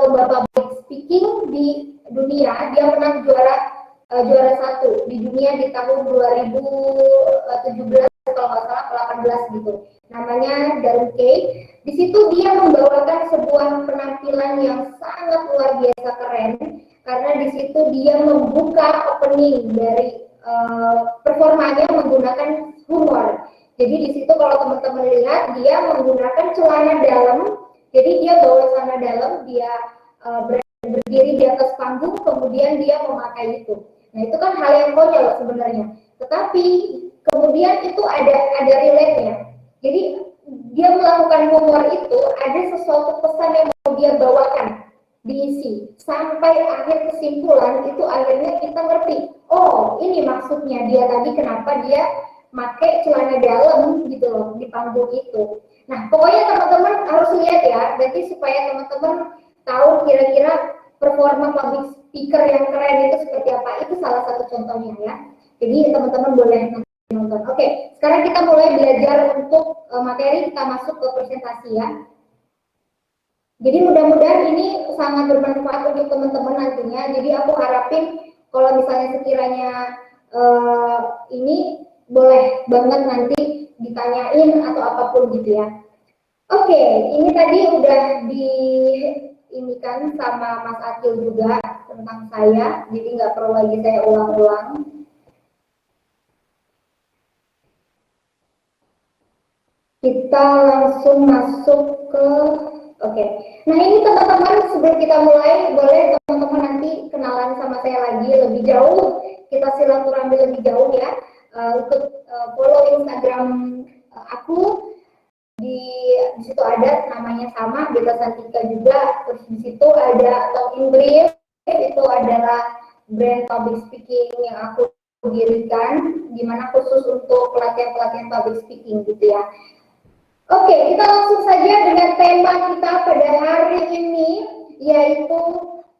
lomba public speaking di dunia. Dia menang juara 1 di dunia di tahun 2017 kalau nggak salah, 18 gitu. Namanya Darren Kay. Di situ dia membawakan sebuah penampilan yang sangat luar biasa keren, karena di situ dia membuka opening dari performanya menggunakan humor. Jadi di situ kalau teman-teman lihat, dia menggunakan celana dalam. Jadi dia bawa celana dalam, dia berdiri di atas panggung, kemudian dia memakai itu. Nah, itu kan hal yang konyol sebenarnya. Tetapi kemudian itu ada relate-nya. Jadi dia melakukan humor itu, ada sesuatu pesan yang mau dia bawakan, diisi. Sampai akhir kesimpulan itu akhirnya kita ngerti, oh ini maksudnya dia tadi kenapa dia pakai celana dalam gitu loh di panggung itu. Nah, pokoknya teman-teman harus lihat ya, berarti supaya teman-teman tahu kira-kira performa public speaker yang keren itu seperti apa. Itu salah satu contohnya ya. Jadi teman-teman boleh nonton. Oke, sekarang kita mulai belajar untuk materi, kita masuk ke presentasi ya. Jadi mudah-mudahan ini sangat bermanfaat untuk teman-teman nantinya. Jadi aku harapin kalau misalnya sekiranya ini boleh banget nanti ditanyain atau apapun gitu ya. Oke, ini tadi udah ini kan sama Mas Akil juga tentang saya, jadi nggak perlu lagi saya ulang-ulang. Kita langsung masuk ke oke. Nah ini teman-teman, sebelum kita mulai, boleh teman-teman nanti kenalan sama saya lagi lebih jauh, kita silaturahmi lebih jauh ya. Untuk follow Instagram aku, di situ ada namanya sama, Bella Santika juga. Terus di situ ada Talking Brief, itu adalah brand public speaking yang aku dirikan, dimana khusus untuk pelatihan-pelatihan public speaking gitu ya. Oke, kita langsung saja dengan tema kita pada hari ini, yaitu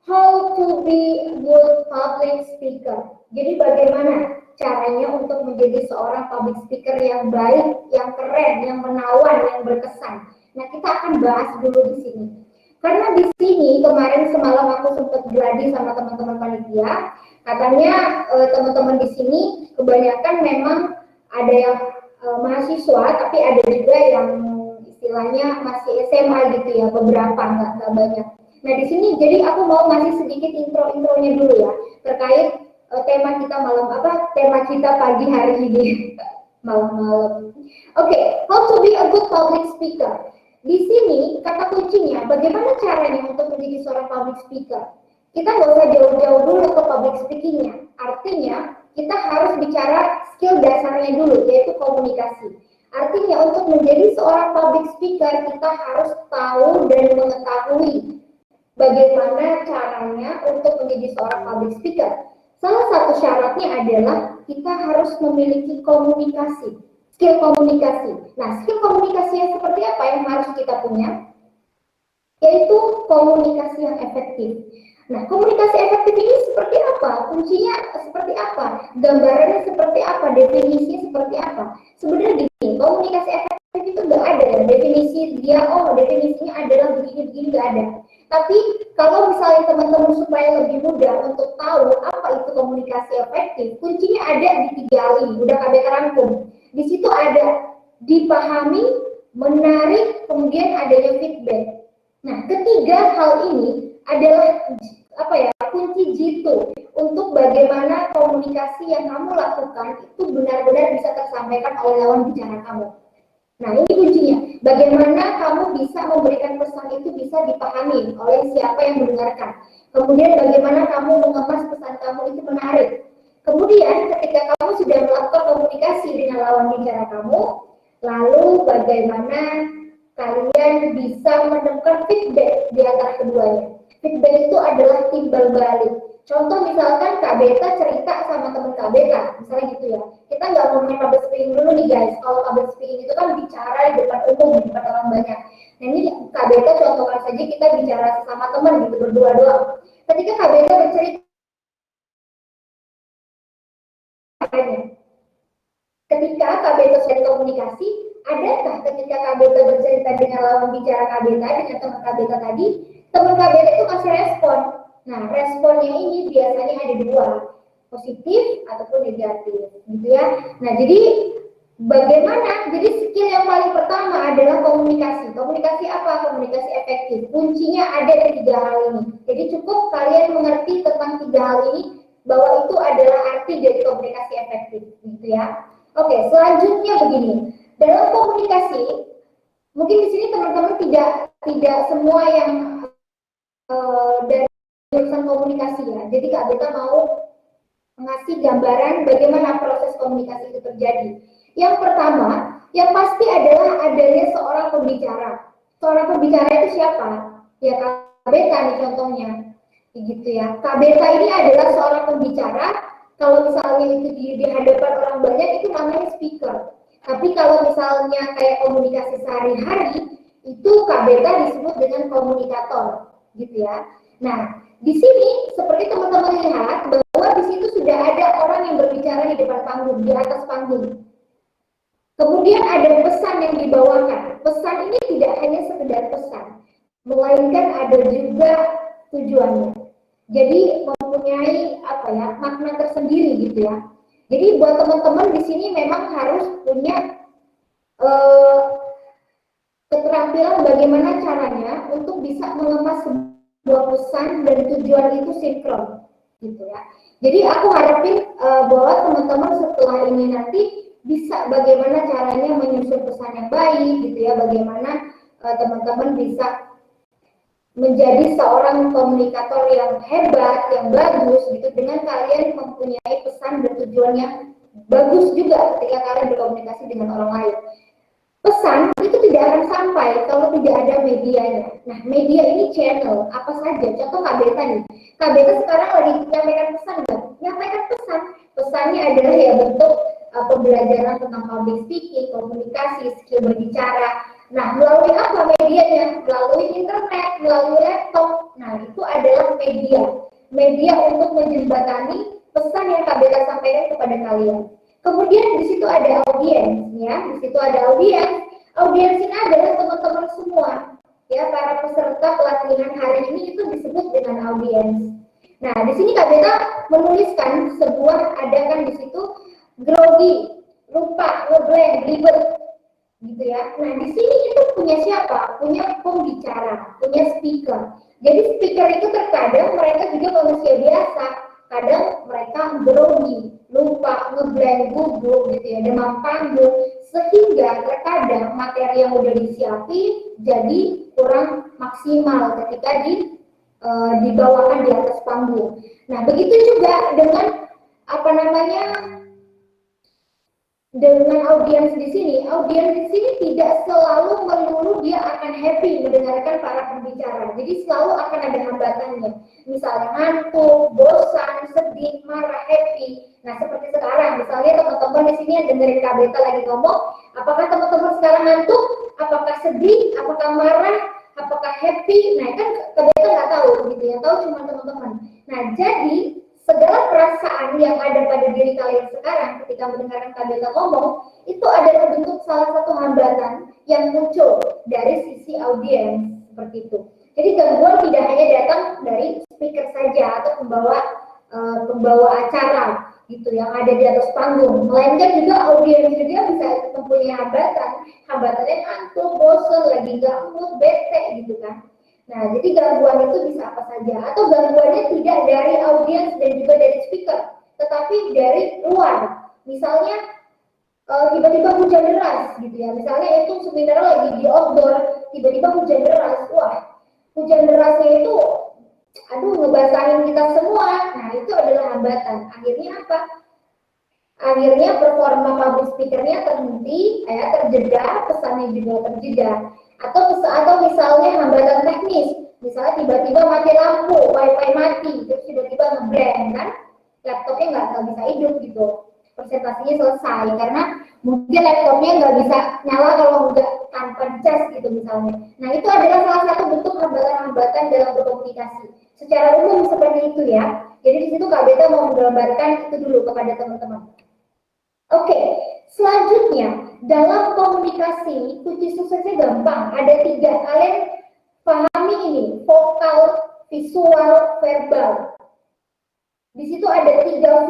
how to be good public speaker. Jadi bagaimana caranya untuk menjadi seorang public speaker yang baik, yang keren, yang menawan, yang berkesan. Nah, kita akan bahas dulu di sini. Karena di sini kemarin semalam aku sempat gladi sama teman-teman panitia, katanya teman-teman di sini kebanyakan memang ada yang mahasiswa, tapi ada juga yang istilahnya masih SMA gitu ya, beberapa nggak banyak. Nah di sini jadi aku mau ngasih sedikit intronya dulu ya terkait tema kita malam tema kita pagi hari ini malam-malam. Oke, how to be a good public speaker. Di sini kata kuncinya bagaimana caranya untuk menjadi seorang public speaker. Kita nggak usah jauh-jauh dulu ke public speakingnya. Artinya kita harus bicara skill dasarnya dulu, yaitu komunikasi. Artinya untuk menjadi seorang public speaker kita harus tahu dan mengetahui bagaimana caranya untuk menjadi seorang public speaker. Salah satu syaratnya adalah kita harus memiliki komunikasi, skill komunikasi. Nah, skill komunikasi yang seperti apa yang harus kita punya? Yaitu komunikasi yang efektif. Nah, komunikasi efektif ini seperti apa? Kuncinya seperti apa? Gambarannya seperti apa? Definisinya seperti apa? Sebenarnya gini, komunikasi efektif itu nggak ada ya. Definisi dia, definisinya adalah begini-begini, nggak ada. Tapi kalau misalnya teman-teman supaya lebih mudah untuk tahu apa itu komunikasi efektif, kuncinya ada di 3 hal ini. Udah KBK rangkum. Di situ ada dipahami, menarik, kemudian adanya feedback. Nah, ketiga hal ini adalah kunci jitu untuk bagaimana komunikasi yang kamu lakukan itu benar-benar bisa tersampaikan oleh lawan bicara kamu. Nah, ini kuncinya. Bagaimana kamu bisa memberikan pesan itu bisa dipahami oleh siapa yang mendengarkan. Kemudian bagaimana kamu mengemas pesan kamu itu menarik. Kemudian ketika kamu sudah melakukan komunikasi dengan lawan bicara kamu, lalu bagaimana kalian bisa menemukan feedback di antara keduanya. Feedback itu adalah timbal balik. Contoh misalkan Kak Beta cerita sama teman Kak Beta, misalnya gitu ya. Kita nggak ngomongin public speaking dulu nih guys. Kalau public speaking itu kan bicara di depan umum, di depan orang banyak. Nah ini Kak Beta contohkan saja kita bicara sesama teman gitu, berdua doang. Ketika Kak Beta bercerita, ketika Kak Beta sedang komunikasi, adakah ketika Kak Beta bercerita dengan lawan bicara Kak Beta, dengan teman Kak Beta tadi, teman KBT itu kasih respon. Nah, responnya ini biasanya ada dua, positif ataupun negatif, gitu ya. Nah, jadi bagaimana? Jadi skill yang paling pertama adalah komunikasi. Komunikasi apa? Komunikasi efektif. Kuncinya ada di tiga hal ini. Jadi cukup kalian mengerti tentang tiga hal ini bahwa itu adalah arti dari komunikasi efektif, gitu ya. Oke, selanjutnya begini. Dalam komunikasi, mungkin di sini teman-teman tidak semua yang dari jurusan komunikasi ya. Jadi Kak Beta mau mengasih gambaran bagaimana proses komunikasi itu terjadi. Yang pertama, yang pasti adalah adanya seorang pembicara. Seorang pembicara itu siapa? Ya Kak Beta nih contohnya. Gitu ya. Kak Beta ini adalah seorang pembicara. Kalau misalnya itu di hadapan orang banyak itu namanya speaker. Tapi kalau misalnya kayak komunikasi sehari-hari itu Kak Beta disebut dengan komunikator, gitu ya. Nah, di sini seperti teman-teman lihat bahwa di situ sudah ada orang yang berbicara di depan panggung, di atas panggung. Kemudian ada pesan yang dibawakan. Pesan ini tidak hanya sekedar pesan, melainkan ada juga tujuannya. Jadi mempunyai apa ya, makna tersendiri gitu ya. Jadi buat teman-teman di sini memang harus punya keterampilan bagaimana caranya untuk bisa mengemas sebuah pesan dan tujuan itu sinkron, gitu ya. Jadi aku harapin bahwa teman-teman setelah ini nanti bisa bagaimana caranya menyusun pesan yang baik, gitu ya. Bagaimana teman-teman bisa menjadi seorang komunikator yang hebat, yang bagus, gitu, dengan kalian mempunyai pesan dan tujuan yang bagus juga ketika kalian berkomunikasi dengan orang lain. Pesan itu tidak akan sampai kalau tidak ada medianya. Nah, media ini channel apa saja. Contoh Kak Beta nih. Kak Beta sekarang lagi menyampaikan pesan nggak? Menyampaikan pesan. Pesannya adalah ya bentuk pembelajaran tentang public speaking, komunikasi, skill berbicara. Nah, melalui apa medianya? Melalui internet, melalui laptop. Nah, itu adalah media. Media untuk menjembatani pesan yang Kak Beta sampaikan kepada kalian. Kemudian di situ ada audiens, ya. Di situ ada audiens. Audiens ini adalah teman-teman semua, ya. Para peserta pelatihan hari ini itu disebut dengan audiens. Nah, di sini Kak Beta menuliskan sebuah ada kan di situ grogi, lupa, ngeblank, ribet, gitu ya. Nah, di sini itu punya siapa? Punya pembicara, punya speaker. Jadi speaker itu terkadang mereka juga manusia biasa. Kadang mereka grogi, lupa, ngeblank, gugup, gitu ya, demam panggung, sehingga terkadang materi yang udah disiapin jadi kurang maksimal ketika dibawakan di atas panggung. Nah, begitu juga dengan apa namanya, dengan audiens di sini tidak selalu melulu dia akan happy mendengarkan para pembicara. Jadi selalu akan ada hambatannya. Misalnya ngantuk, bosan, sedih, marah, happy. Nah, seperti sekarang, misalnya teman-teman di sini yang dengerin Kak Beta lagi ngomong, apakah teman-teman sekarang ngantuk? Apakah sedih? Apakah marah? Apakah happy? Nah, kan Kak Beta nggak tahu gitu ya, tahu cuma teman-teman. Nah, jadi segala perasaan yang ada pada diri kalian sekarang ketika mendengarkan Kak Beta ngomong, itu adalah bentuk salah satu hambatan yang muncul dari sisi audiens, seperti itu. Jadi gangguan tidak hanya datang dari speaker saja atau pembawa acara gitu yang ada di atas panggung, melainkan juga audiens juga bisa mempunyai hambatannya ngantuk, bosan, lagi nggak mood, bete gitu kan. Nah, jadi gangguan itu bisa apa saja, atau gangguannya tidak dari audiens dan juga dari speaker, tetapi dari luar. Misalnya tiba-tiba hujan deras gitu ya, misalnya itu seminar lagi di outdoor, tiba-tiba hujan deras, wah hujan derasnya itu aduh ngebasahin kita semua. Nah, itu adalah hambatan. Akhirnya apa? Akhirnya performa public speakernya terhenti, terjeda, pesannya juga terjeda. Atau misalnya hambatan teknis, misalnya tiba-tiba mati lampu, wifi mati, terus tiba-tiba ngeblank kan, laptopnya nggak bisa hidup gitu, presentasinya selesai karena mungkin laptopnya nggak bisa nyala kalau nggak tanpa cas gitu misalnya. Nah, itu adalah salah satu bentuk hambatan-hambatan dalam berkomunikasi. Secara umum seperti itu ya. Jadi di situ Kak Beta mau menggambarkan itu dulu kepada teman-teman. Oke, selanjutnya dalam komunikasi kunci suksesnya gampang. Ada 3. Kalian paham pahami ini, vokal, visual, verbal. Di situ ada 3 V,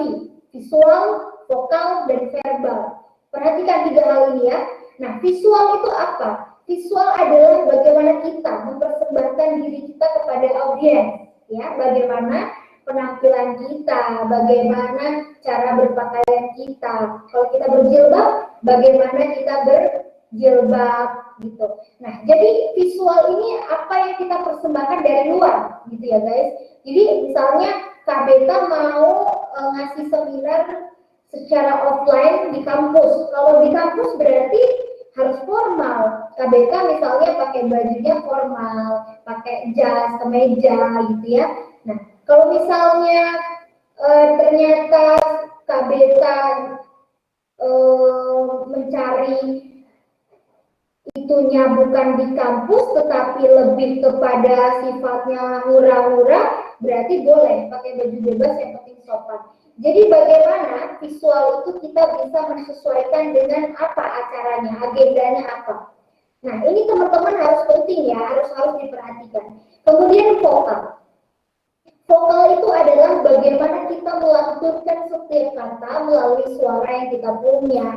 visual, vokal, dan verbal. Perhatikan 3 hal ini ya. Nah, visual itu apa? Visual adalah bagaimana kita mempersembahkan diri kita kepada audiens, ya. Bagaimana penampilan kita, bagaimana cara berpakaian kita. Kalau kita berjilbab, bagaimana kita berjilbab gitu. Nah, jadi visual ini apa yang kita persembahkan dari luar, gitu ya guys. Jadi misalnya Kak Beta mau ngasih seminar secara offline di kampus. Kalau di kampus berarti harus formal. Kak Beta misalnya pakai bajunya formal, pakai jas, kemeja gitu ya. Nah, kalau misalnya ternyata Kak Beta mencari itunya bukan di kampus tetapi lebih kepada sifatnya hura-hura, berarti boleh pakai baju bebas, yang penting sopan. Jadi bagaimana visual itu kita bisa menyesuaikan dengan apa acaranya, agendanya apa. Nah, ini teman-teman harus penting ya, harus diperhatikan. Kemudian vokal. Vokal itu adalah bagaimana kita melanturkan setiap kata melalui suara yang kita punya.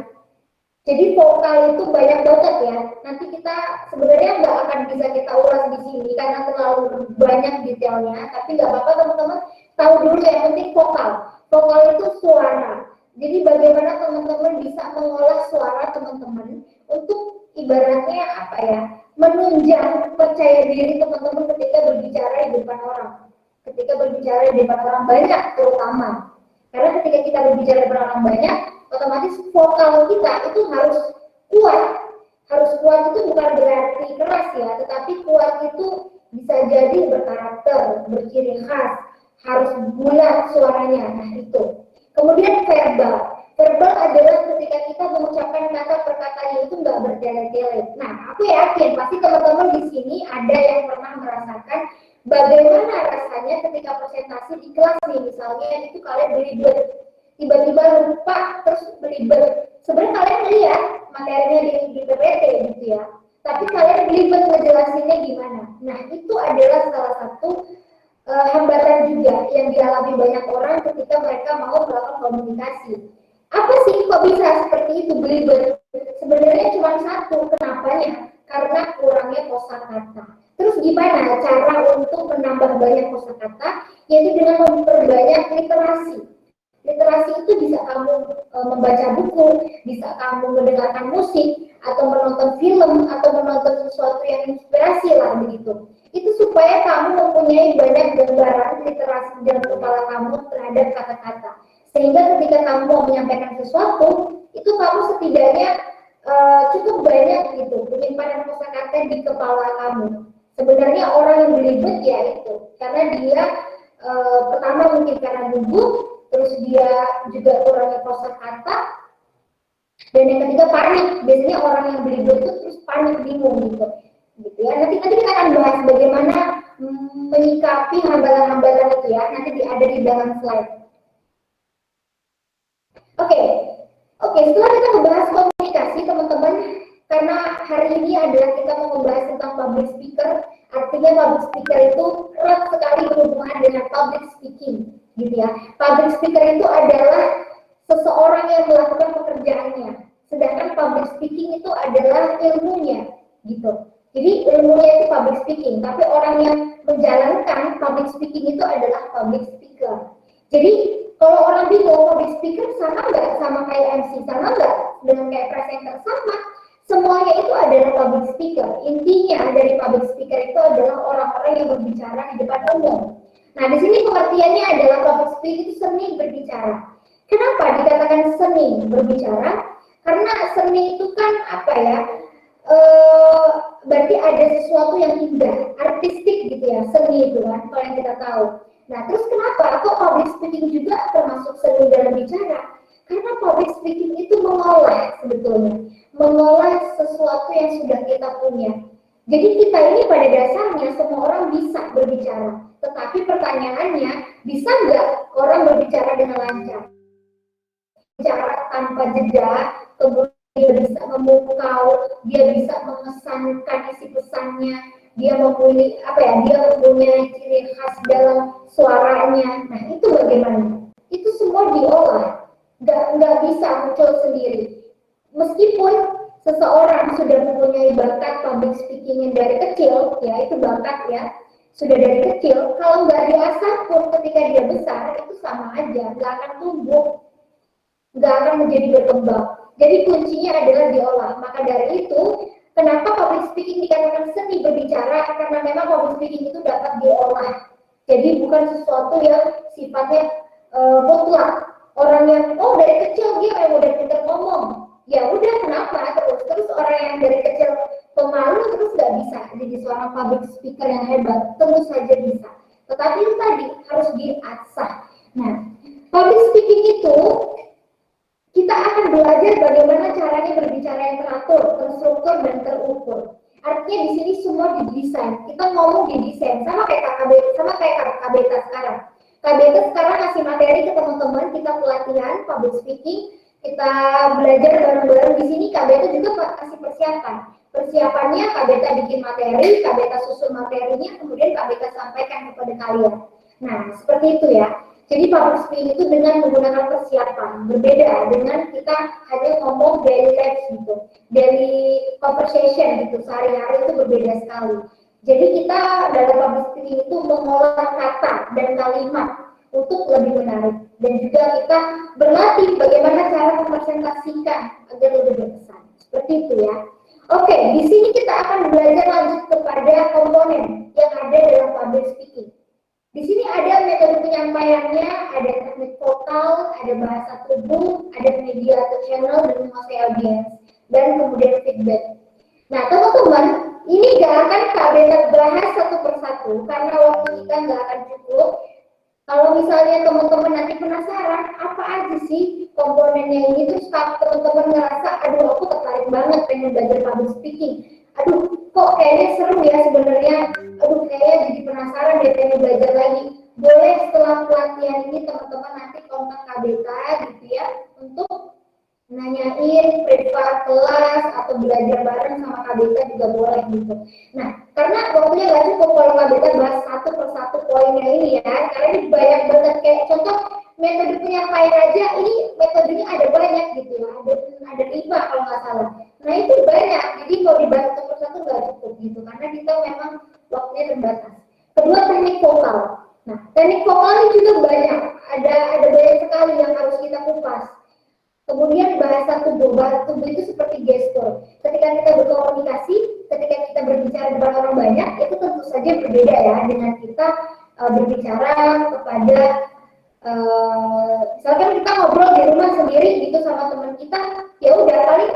Jadi vokal itu banyak banget ya. Nanti kita sebenarnya nggak akan bisa kita ulas di sini karena terlalu banyak detailnya. Tapi nggak apa-apa teman-teman, tahu dulu yang penting vokal. Vokal itu suara. Jadi bagaimana teman-teman bisa mengolah suara teman-teman untuk ibaratnya apa ya, menunjang percaya diri teman-teman ketika berbicara di depan orang. Ketika berbicara di depan orang banyak terutama. Karena ketika kita berbicara di depan orang banyak, otomatis vokal kita itu harus kuat. Harus kuat itu bukan berarti keras ya, tetapi kuat itu bisa jadi berkarakter, berciri khas, harus bulat suaranya. Nah itu. Kemudian verbal. Verbal adalah ketika kita mengucapkan kata per katanya itu nggak bertele-tele. Nah, aku yakin pasti teman-teman di sini ada yang pernah merasakan bagaimana rasanya ketika presentasi di kelas nih, misalnya itu kalian belibet, tiba-tiba lupa terus belibet. Sebenarnya kalian lihat materinya di PPT gitu ya, tapi kalian belibet ngejelasinnya gimana. Nah, itu adalah salah satu hambatan juga yang dialami banyak orang ketika mereka mau melakukan komunikasi. Apa sih kok bisa seperti itu belibet? Sebenarnya cuma satu, kenapanya? Karena kurangnya kosakata. Terus gimana cara untuk menambah banyak kosakata? Yaitu dengan memperbanyak literasi. Literasi itu bisa kamu membaca buku, bisa kamu mendengarkan musik, atau menonton film, atau menonton sesuatu yang inspirasi lah begitu. Itu supaya kamu mempunyai banyak gambaran literasi dalam kepala kamu terhadap kata-kata. Sehingga ketika kamu mau menyampaikan sesuatu, itu kamu setidaknya cukup banyak gitu penyimpanan kosakata di kepala kamu. Sebenarnya orang yang belibet ya itu, karena dia pertama mungkin karena gugup, terus dia juga kurangnya kosakata, dan yang ketiga panik. Biasanya orang yang belibet itu terus panik, bingung gitu ya. Nanti kita akan bahas bagaimana menyikapi hambatan-hambatan itu ya, nanti ada di dalam slide. Oke, setelah kita membahas komunikasi teman-teman, karena hari ini adalah kita mau membahas tentang public speaker. Artinya public speaker itu erat sekali berhubungan dengan public speaking gitu ya. Public speaker itu adalah seseorang yang melakukan pekerjaannya, sedangkan public speaking itu adalah ilmunya gitu. Jadi ilmunya itu public speaking, tapi orang yang menjalankan public speaking itu adalah public speaker. Jadi kalau orang bingung public speaker sama nggak sama kayak MC, sama nggak dengan kayak presenter, sama. Semuanya itu adalah public speaker. Intinya dari public speaker itu adalah orang-orang yang berbicara di depan umum. Nah, di sini pengertiannya adalah public speaker itu seni berbicara. Kenapa dikatakan seni berbicara? Karena seni itu kan apa ya? Berarti ada sesuatu yang indah, artistik gitu ya, seni itu kan, kalau yang kita tahu. Nah, terus kenapa kok public speaking juga termasuk seni dalam bicara? Karena public speaking itu mengolah sebetulnya, mengolah sesuatu yang sudah kita punya. Jadi kita ini pada dasarnya semua orang bisa berbicara, tetapi pertanyaannya, bisa nggak orang berbicara dengan lancar? Bicara tanpa jeda, kemudian dia bisa memukau, dia bisa mengesankan isi pesannya, dia mempunyai apa ya, dia mempunyai ciri khas dalam suaranya. Nah itu bagaimana? Itu semua diolah, nggak bisa muncul sendiri. Meskipun seseorang sudah mempunyai bakat public speaking dari kecil, ya itu bakat ya, sudah dari kecil, kalau nggak diasah pun ketika dia besar itu sama aja, nggak akan tumbuh, nggak akan menjadi berkembang. Jadi kuncinya adalah diolah. Maka dari itu, kenapa public speaking dikatakan seni berbicara? Karena memang public speaking itu dapat diolah. Jadi bukan sesuatu yang sifatnya mutlak. Orang yang dari kecil dia yang udah pintar ngomong, ya udah kenapa terus orang yang dari kecil pemalu terus nggak bisa jadi seorang public speaker yang hebat? Tentu saja bisa. Tetapi itu tadi harus diasah. Nah, public speaking itu kita akan belajar bagaimana caranya berbicara yang teratur, terstruktur, dan terukur. Artinya di sini semua didesain. Kita ngomong didesain sama kayak KBT sekarang. KBT sekarang kasih materi ke teman-teman, kita pelatihan public speaking, kita belajar bareng-bareng. Di sini KBT juga kasih persiapan. Persiapannya KBT bikin materi, KBT susun materinya, kemudian KBT sampaikan kepada kalian. Nah, seperti itu ya. Jadi public speaking itu dengan menggunakan persiapan, berbeda dengan kita hanya ngomong daily life gitu, daily conversation gitu, sehari-hari itu berbeda sekali. Jadi kita dalam public speaking itu mengolah kata dan kalimat untuk lebih menarik, dan juga kita berlatih bagaimana cara mempresentasikan agar lebih berkesan. Seperti itu ya. Oke, di sini kita akan belajar lanjut kepada komponen yang ada dalam public speaking. Di sini ada metode penyampaiannya, ada teknik vokal, ada bahasa tubuh, ada media atau channel dan menguasai audiens, dan kemudian feedback. Nah, teman-teman, ini gak akan KBT bahas satu persatu karena waktu kita gak akan cukup. Kalau misalnya teman-teman nanti penasaran apa aja sih komponennya ini, terus teman-teman ngerasa, aduh aku tertarik banget pengen belajar public speaking. Aduh, kok kayaknya seru ya sebenarnya. Aduh, kayaknya jadi penasaran deh pengen belajar lagi. Boleh setelah pelatihan ini teman-teman nanti kontak KBK gitu ya untuk nanyain privat kelas atau belajar bareng sama KBK juga boleh gitu. Nah, karena waktunya nggak cukup kalau KBK bahas satu persatu poinnya ini ya, karena ini banyak banget kayak contoh metode penyampaian aja, ini metodenya ada banyak gitu ya, ada 5 kalau nggak salah. Nah itu banyak, jadi mau dibahas satu persatu nggak cukup gitu, karena kita memang waktunya terbatas. Kedua, teknik vokal. Nah, teknik vokal ini juga banyak, ada banyak sekali yang harus kita kupas. Kemudian bahasa tubuh itu seperti gestur. Ketika kita berkomunikasi, ketika kita berbicara depan orang banyak, itu tentu saja berbeda ya dengan kita berbicara kepada misalkan kita ngobrol di rumah sendiri gitu sama teman kita, ya udah paling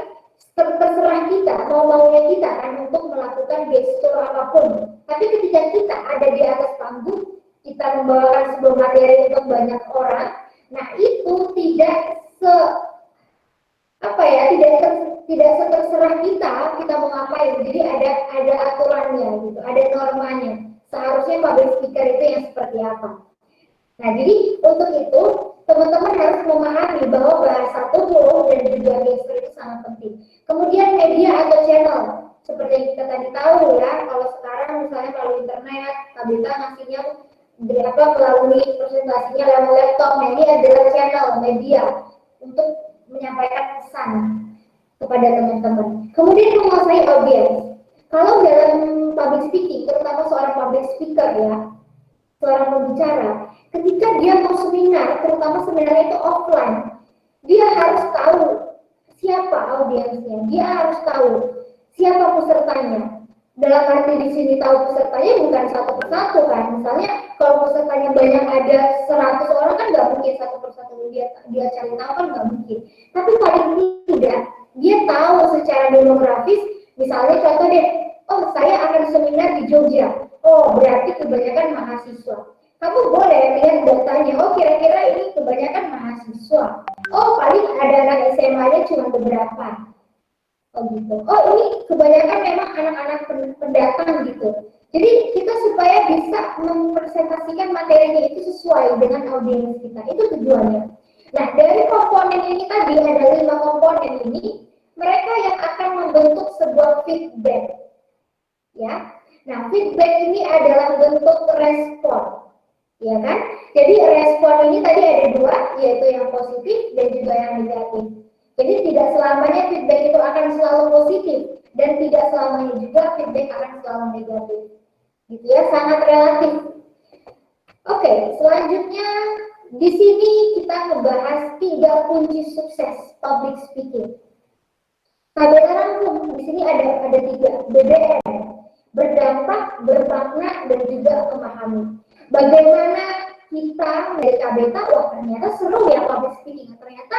terserah kita, maunya kita kan untuk melakukan gestur apapun. Tapi ketika kita ada di atas panggung, kita membawakan sebuah materi untuk banyak orang, nah itu tidak tidak seterserah kita mau ngapain. Jadi ada aturannya gitu, ada normanya. Seharusnya public speaker itu yang seperti apa. Nah, jadi untuk itu teman-teman harus memahami bahwa bahasa tubuh dan juga gestur itu sangat penting. Kemudian media atau channel, seperti yang kita tadi tahu ya, kalau sekarang misalnya melalui internet, KBK ngasihnya melalui presentasinya lewat laptop. Nah, ini adalah channel media untuk menyampaikan pesan kepada teman-teman. Kemudian menguasai audiens. Kalau dalam public speaking, terutama seorang public speaker ya, seorang pembicara, ketika dia mau seminar, terutama seminar itu offline, dia harus tahu siapa audiensnya, dia harus tahu siapa pesertanya. Dalam arti di sini tahu pesertanya bukan satu persatu kan. Misalnya kalau pesertanya banyak, ada 100 orang kan nggak mungkin satu persatu dia cari tahu kan nggak mungkin. Tapi paling tidak dia tahu secara demografis. Misalnya contoh deh, oh saya akan seminar di Jogja. Oh berarti kebanyakan mahasiswa. Kamu boleh lihat datanya. Oh kira-kira ini kebanyakan mahasiswa. Oh paling ada anak SMA-nya cuma beberapa. Oh gitu. Oh ini kebanyakan memang anak-anak pendatang gitu. Jadi kita supaya bisa mempresentasikan materinya itu sesuai dengan audiens kita. Itu tujuannya. Nah dari komponen ini tadi ada 5 komponen ini, mereka yang akan membentuk sebuah feedback. Ya. Nah, feedback ini adalah bentuk respon, ya kan? Jadi respon ini tadi ada dua, yaitu yang positif dan juga yang negatif. Jadi tidak selamanya feedback itu akan selalu positif dan tidak selamanya juga feedback akan selalu negatif. Gitu ya, sangat relatif. Oke, selanjutnya di sini kita membahas 3 kunci sukses public speaking. KBR rangkum di sini ada 3, BBM, berdampak, bermakna, dan juga memahami. Bagaimana kita dari KBK, wah ternyata seru ya public speaking, ternyata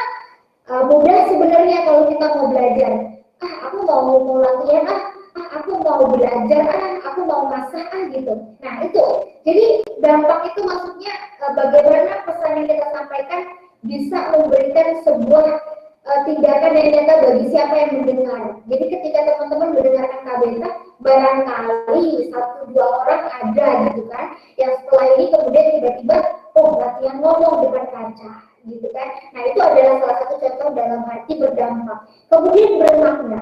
mudah sebenarnya kalau kita mau belajar. Aku mau latihan, aku mau belajar, aku mau masak, gitu. Nah itu, jadi dampak itu maksudnya bagaimana pesan yang kita sampaikan bisa memberikan sebuah tindakan yang nyata bagi siapa yang mendengar. Jadi ketika teman-teman mendengarkan KBK, barangkali 1-2 orang ada gitu kan, yang setelah ini kemudian tiba-tiba, oh latihan ngomong depan kaca, gitu kan. Nah itu adalah salah satu contoh dalam arti berdampak. Kemudian bermakna.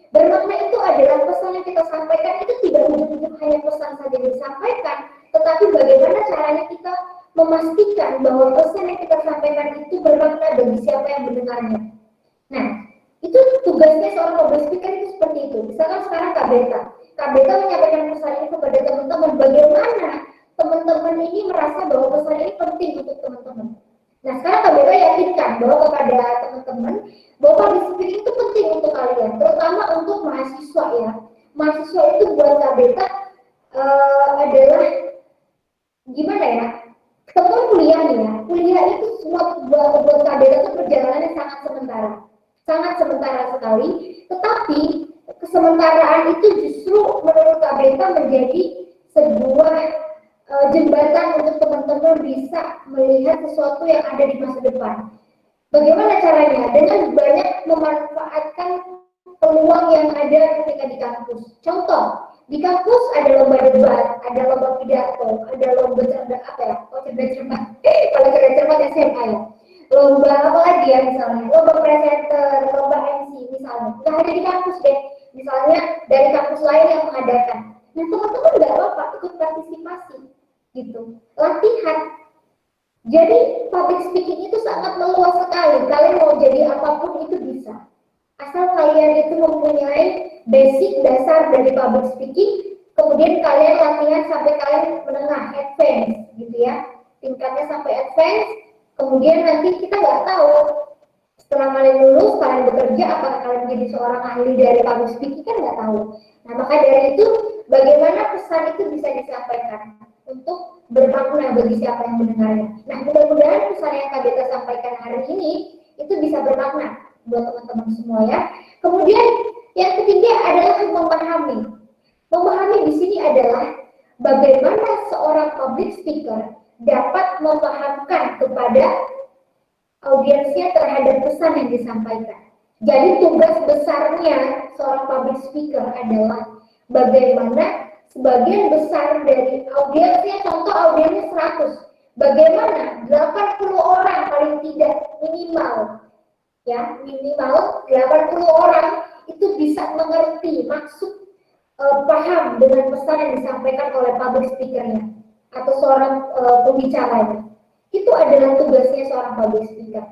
Bermakna itu adalah pesan yang kita sampaikan itu tidak ujung-ujung hanya pesan saja yang disampaikan, tetapi bagaimana caranya kita memastikan bahwa pesan yang kita sampaikan itu bermakna bagi siapa yang mendengarnya. Nah, itu tugasnya seorang public speaker itu seperti itu. Misalkan sekarang KBK menyampaikan pesan ini kepada teman-teman, bagaimana teman-teman ini merasa bahwa pesan ini penting untuk teman-teman. Nah, sekarang KBK yakinkan bahwa kepada teman-teman bahwa public speaking itu penting untuk kalian, terutama untuk mahasiswa ya. Mahasiswa itu buat KBK adalah gimana ya? Teman kuliah nih ya, kuliah itu semua buat KBK itu perjalanannya sangat sementara sekali, tetapi kesementaraan itu justru menurut KBK menjadi sebuah jembatan untuk teman-teman bisa melihat sesuatu yang ada di masa depan. Bagaimana caranya? Dengan banyak memanfaatkan peluang yang ada ketika di kampus. Contoh, di kampus ada lomba debat, ada lomba pidato, ada lomba cerdas apa ya? Oh cerdas cermat. Kalau cerdas cermat SMA ya. Lomba apa lagi ya misalnya? Lomba presenter, lomba MC misalnya. Nggak hanya di kampus deh. Misalnya dari kampus lain yang mengadakan. Nah teman-teman nggak apa-apa ikut partisipasi gitu. Latihan. Jadi public speaking itu sangat meluas sekali. Kalian mau jadi apapun itu bisa. Asal kalian itu mempunyai basic dasar dari public speaking, kemudian kalian latihan sampai kalian menengah, advance, gitu ya. Tingkatnya sampai advance, kemudian nanti kita nggak tahu setelah kalian lulus, kalian bekerja, apakah kalian menjadi seorang ahli dari public speaking kan nggak tahu. Nah maka dari itu, bagaimana pesan itu bisa disampaikan untuk bermakna bagi siapa yang mendengarnya. Nah mudah-mudahan pesan yang KBK sampaikan hari ini itu bisa bermakna buat teman-teman semua ya. Kemudian yang ketiga adalah memahami. Memahami di sini adalah bagaimana seorang public speaker dapat memahamkan kepada audiensnya terhadap pesan yang disampaikan. Jadi tugas besarnya seorang public speaker adalah bagaimana sebagian besar dari audiensnya, contoh audiensnya 100, bagaimana 80 orang paling tidak minimal 80 orang itu bisa mengerti maksud paham dengan pesan yang disampaikan oleh public speakernya atau seorang pembicaranya. Itu adalah tugasnya seorang public speaker.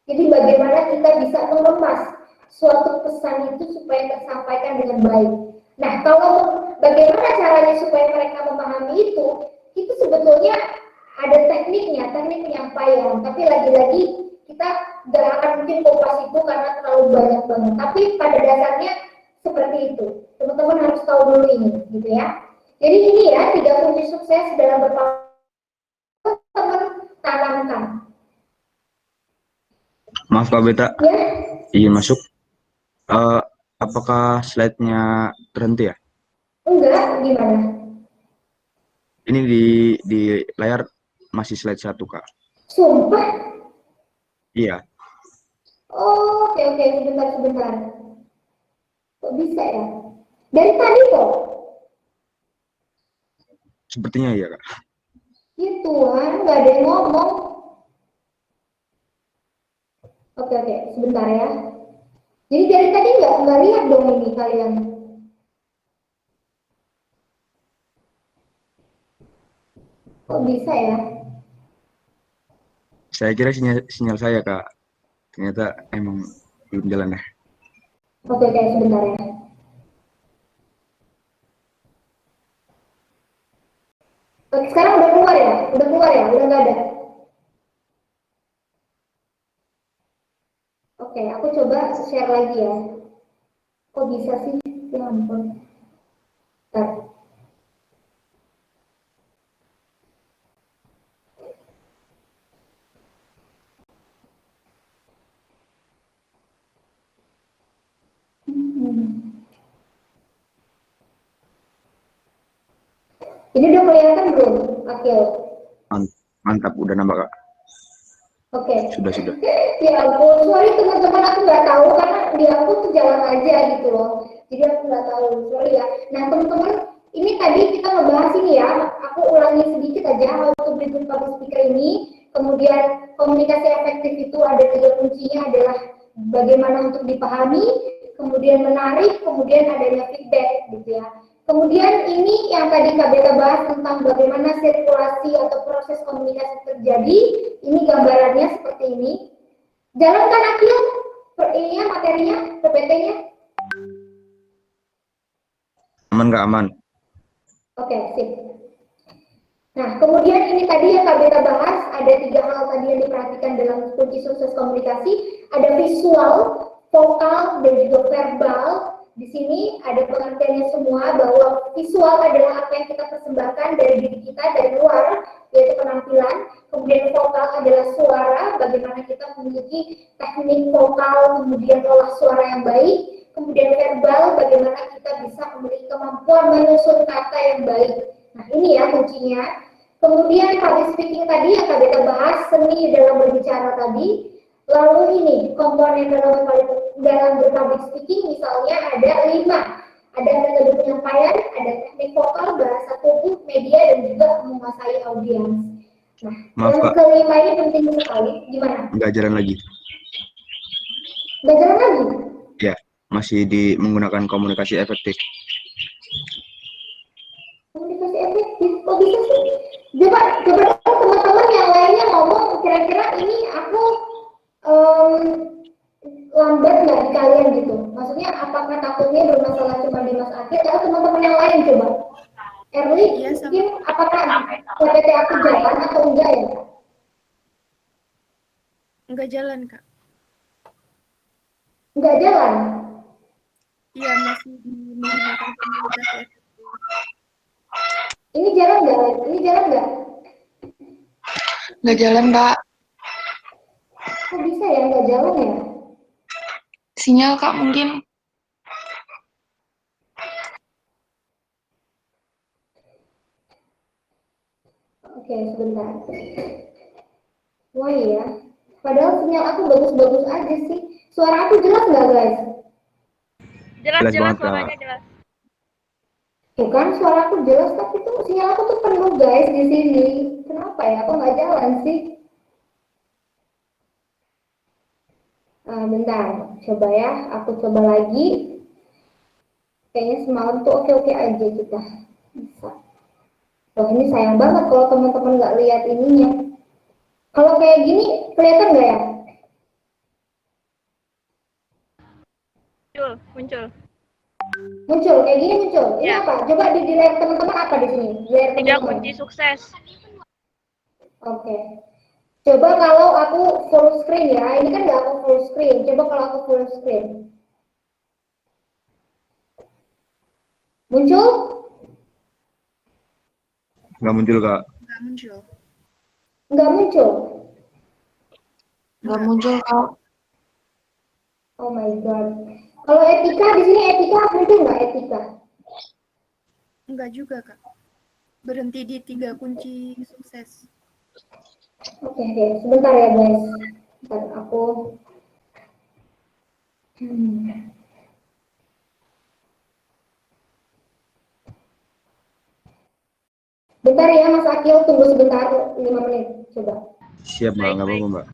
Jadi bagaimana kita bisa mengemas suatu pesan itu supaya tersampaikan dengan baik. Nah, kalau bagaimana caranya supaya mereka memahami itu sebetulnya ada teknik penyampaian. Tapi lagi-lagi kita gak akan mungkin kupas itu karena terlalu banyak banget. Tapi pada dasarnya seperti itu. Teman-teman harus tahu dulu ini, gitu ya. Jadi ini ya 3 kunci sukses dalam berpakaian. Tanamkan. Maaf Kak Beta, Ya, izin masuk. Apakah slide-nya terhenti ya? enggak, gimana? Ini di layar masih slide 1 Kak. Sumpah? Iya, Oh, oke, sebentar. Kok bisa ya? Dari tadi kok? sepertinya iya Kak. Ya Tuhan, nggak ada yang ngomong. Oke, sebentar ya. Jadi dari tadi nggak lihat dong ini kalian. Kok bisa ya? Saya kira sinyal saya, Kak. Ternyata emang belum jalan ya. Oke, oke, sebentar ya. Oke, sekarang udah keluar ya? Udah keluar ya? Udah nggak ada? Oke, aku coba share lagi ya. Kok bisa sih? Ya ampun. Bentar. Hmm. Ini udah kelihatan belum, Akil? Mantap, udah nambah, Kak. Oke. Sudah. Ya ampun, sorry teman-teman, aku nggak tahu karena di aku tuh jalan aja gitu loh. Jadi aku nggak tahu, sorry ya. Nah teman-teman, ini tadi kita ngebahas ini ya. Aku ulangi sedikit aja how to build public speaker ini. Kemudian komunikasi efektif itu ada 3 kuncinya adalah bagaimana untuk dipahami, kemudian menarik, kemudian adanya feedback gitu ya. Kemudian ini yang tadi Kak Beta bahas tentang bagaimana sirkulasi atau proses komunikasi terjadi. Ini gambarannya seperti ini. Jalankan Akil ininya materinya, PPT-nya. Aman nggak aman? Oke, sip. Nah, kemudian ini tadi yang Kak Beta bahas, ada 3 hal tadi yang diperhatikan dalam kunci sukses komunikasi. Ada visual, vokal, dan juga verbal. Di sini ada pengertiannya semua bahwa visual adalah apa yang kita persembahkan dari diri kita, dari luar, yaitu penampilan. Kemudian vokal adalah suara, bagaimana kita memiliki teknik vokal, kemudian olah suara yang baik. Kemudian verbal, bagaimana kita bisa memiliki kemampuan menyusun kata yang baik. Nah, ini ya kuncinya. Kemudian public speaking tadi yang kita bahas, seni dalam berbicara tadi. Lalu ini komponen dalam berpublic speaking misalnya ada 5. Ada metode penyampaian, ada teknik vokal, bahasa tubuh, media, dan juga menguasai audiens. Nah, Maaf, yang Kak. kelima ini penting sekali. Gimana? Nggak jalan lagi. Nggak jalan lagi? Ya, masih menggunakan komunikasi efektif. Komunikasi efektif, kok bisa sih? Coba teman-teman yang lainnya ngomong, kira-kira ini aku um, lambat nggak di kalian gitu? Maksudnya apakah takutnya bermasalah cuma di Mas Akil atau teman-teman yang lain coba? Erli, Iya, mungkin sama. apakah PPT aku jalan atau enggak ya? Enggak jalan, Kak. Enggak jalan. Iya, masih menggunakan komunikasi efektif. Ini jalan nggak? Ini jalan nggak? Nggak jalan, Kak. Kok bisa ya nggak jalan ya? Sinyal, Kak, mungkin. Oke, sebentar. Wah iya. Padahal sinyal aku bagus-bagus aja sih. Suara aku jelas nggak guys? Jelas Jelas banget, Kak. suaranya jelas. Tuh kan suara aku jelas tapi tuh sinyal aku tuh penuh guys di sini. Kenapa ya? Kok nggak jalan sih? Bentar, coba ya. Aku coba lagi. Kayaknya semalam tuh oke-oke aja kita. Bisa. Loh ini sayang banget kalau teman-teman nggak lihat ininya. Kalau kayak gini kelihatan nggak ya? Muncul. Muncul, kayak gini muncul. Ini Ya, apa? Coba di layar teman-teman apa di sini? Di layar 3 teman-teman. kunci sukses. Oke. Coba kalau aku full screen ya. Ini kan nggak aku full screen. Coba kalau aku full screen. Muncul? Nggak muncul, Kak. Enggak muncul. Nggak muncul. Nggak muncul, Kak. Oh my god. Kalau etika di sini etika muncul nggak etika? Enggak juga, Kak. Berhenti di 3 kunci sukses. Oke, deh. Sebentar ya guys. Bentar aku. Bentar ya Mas Akil, tunggu sebentar 5 menit. Coba. Siap, Mbak. Nggak Baik. apa-apa, Mbak.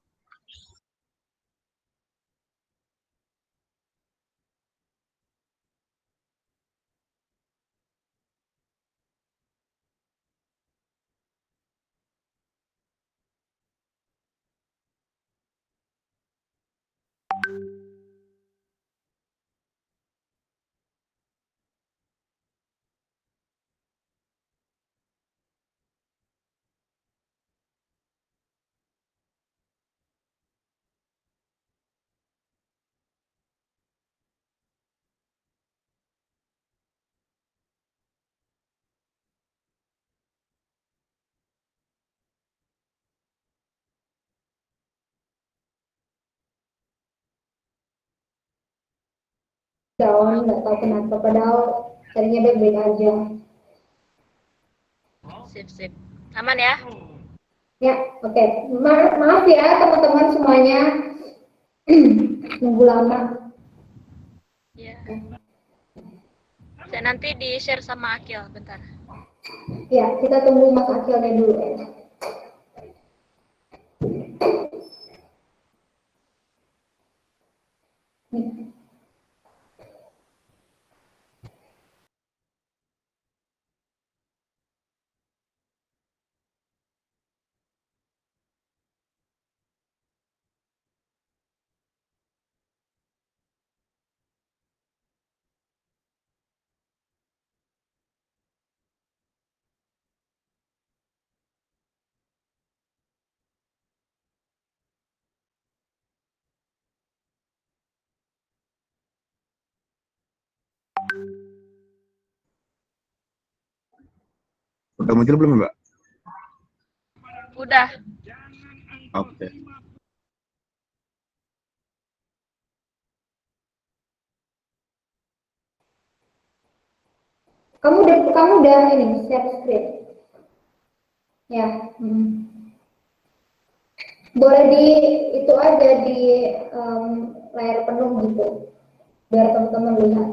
down, nggak tahu kenapa, padahal carinya baik-baik aja. Sip. Aman ya? Ya, oke. Maaf ya teman-teman semuanya, nunggu lama. Ya. Saya nanti di-share sama Akil bentar. Ya, kita tunggu Mas Akilnya dulu ya. Nih. Udah muncul belum Mbak? Udah. Oke. Kamu udah ini share screen. Ya. Boleh di itu aja di layar penuh gitu, biar teman-teman lihat.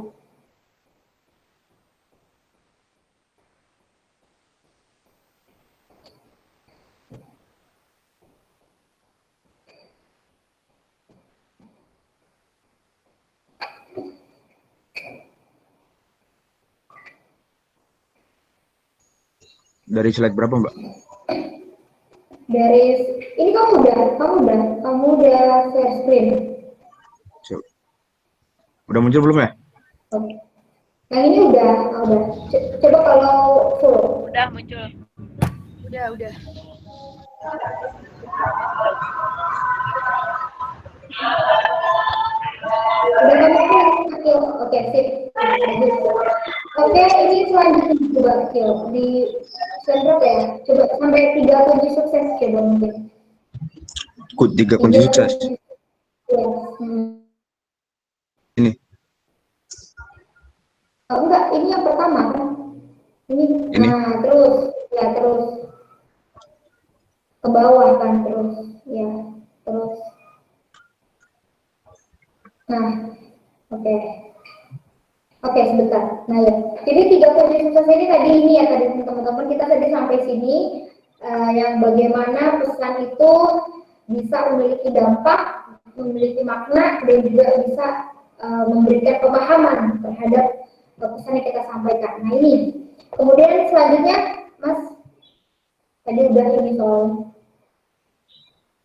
Dari slide berapa Mbak? Dari ini kamu udah share screen. Udah muncul belum ya? Oke. Yang ini udah. Coba kalau full. Udah muncul. Udah. Udah kamu full. Oke, sip. Bagus. Oke, ini selanjutnya coba Akil di share berapa ya? Coba sampai 3 kunci sukses coba mungkin. 3 kunci sukses. Ya. Ini. Oh, enggak, ini yang pertama kan? Ini. Nah, terus ke bawah kan terus. Ya, terus. Nah, oke. Oke, sebentar. Nah ya, jadi 3 kunci sukses ini tadi ya tadi teman-teman kita tadi sampai sini yang bagaimana pesan itu bisa memiliki dampak, memiliki makna dan juga bisa memberikan pemahaman terhadap pesan yang kita sampaikan. Nah ini, kemudian selanjutnya, Mas, tadi udah ini soal.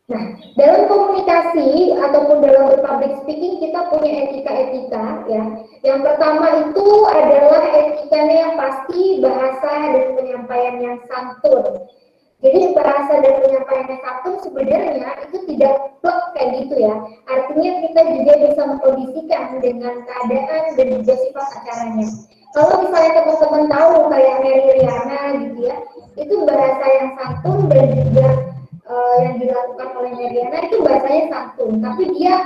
Nah, dalam komunikasi ataupun dalam berpublic speaking kita punya etika-etika ya. Yang pertama itu adalah etikanya yang pasti, bahasa dan penyampaian yang santun. Jadi bahasa dan penyampaian yang santun sebenarnya itu tidak plek kayak gitu ya. Artinya kita juga bisa mengkondisikan dengan keadaan dan juga sifat acaranya. Kalau misalnya teman-teman tahu kayak Mary Riana gitu ya, itu bahasa yang santun dan juga yang dilakukan oleh Mariana itu bahasanya santun, tapi dia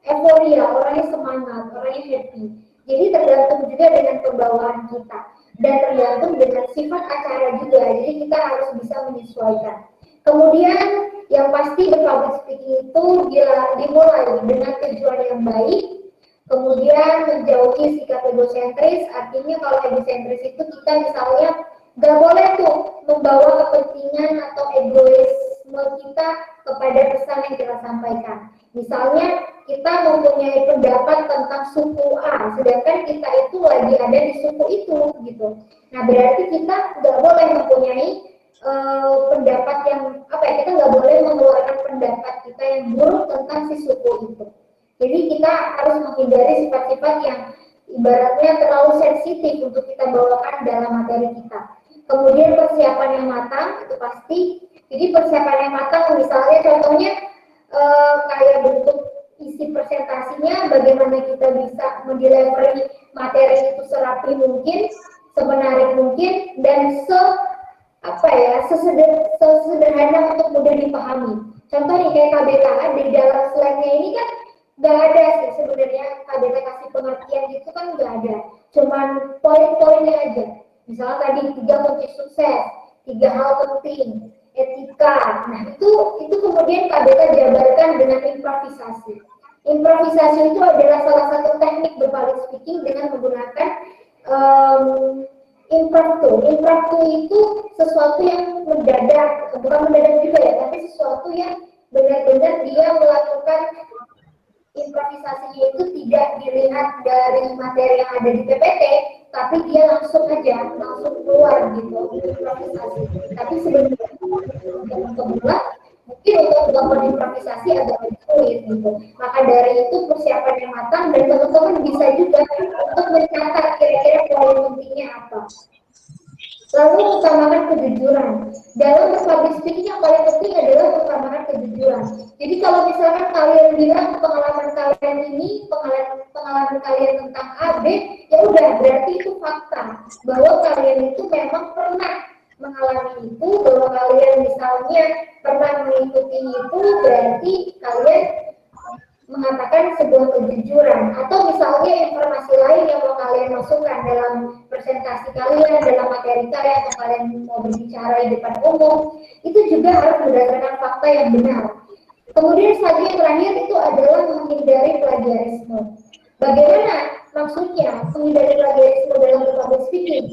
euforia, orangnya semangat, orangnya happy. Jadi tergantung juga dengan pembawaan kita dan tergantung dengan sifat acara juga. Jadi kita harus bisa menyesuaikan. Kemudian yang pasti berpublic speaking itu dimulai dengan tujuan yang baik. Kemudian menjauhi sikap egosentris, artinya kalau egosentris itu kita misalnya nggak boleh tuh membawa kepentingan atau egoisme kita kepada pesan yang kita sampaikan. Misalnya kita mempunyai pendapat tentang suku A, sedangkan kita itu lagi ada di suku itu, gitu. Nah berarti kita nggak boleh mempunyai pendapat yang kita nggak boleh mengeluarkan pendapat kita yang buruk tentang si suku itu. Jadi kita harus menghindari sifat-sifat yang ibaratnya terlalu sensitif untuk kita bawakan dalam materi kita. Kemudian persiapan yang matang itu pasti. Jadi persiapan yang matang misalnya contohnya kayak bentuk isi presentasinya, bagaimana kita bisa mendelivery materi itu serapi mungkin, semenarik mungkin, dan sesederhana untuk mudah dipahami. Contoh nih kayak KBKA di dalam slide-nya ini kan nggak ada sih sebenarnya KBT kasih pengertian gitu kan nggak ada, cuman poin-poinnya aja. Misalnya tadi 3 kunci sukses, 3 hal penting, etika. Nah itu kemudian KBT jabarkan dengan improvisasi. Improvisasi itu adalah salah satu teknik berpublic speaking dengan menggunakan impromptu. Impromptu itu sesuatu yang mendadak, bukan mendadak juga ya, tapi sesuatu yang benar-benar dia melakukan improvisasinya itu tidak dilihat dari materi yang ada di PPT, tapi dia langsung keluar gitu improvisasi. Tapi sebenarnya untuk membuat mungkin untuk melakukan improvisasi agak lebih sulit gitu. Maka dari itu persiapan yang matang dan teman-teman bisa juga untuk mencatat kira-kira poin pentingnya apa. Lalu utamakan kejujuran. Dalam public speaking yang paling penting adalah utamakan kejujuran. Jadi kalau misalkan kalian bilang pengalaman kalian ini, pengalaman kalian tentang A, B, ya udah berarti itu fakta bahwa kalian itu memang pernah mengalami itu, bahwa kalian misalnya pernah mengikuti itu, berarti kalian mengatakan sebuah kejujuran. Atau misalnya informasi lain yang mau kalian masukkan dalam presentasi kalian, dalam materi kalian, atau kalian mau berbicara di depan umum, itu juga harus berdasarkan fakta yang benar. Kemudian strategi yang terakhir itu adalah menghindari plagiarisme. Bagaimana maksudnya menghindari plagiarisme dalam public speaking?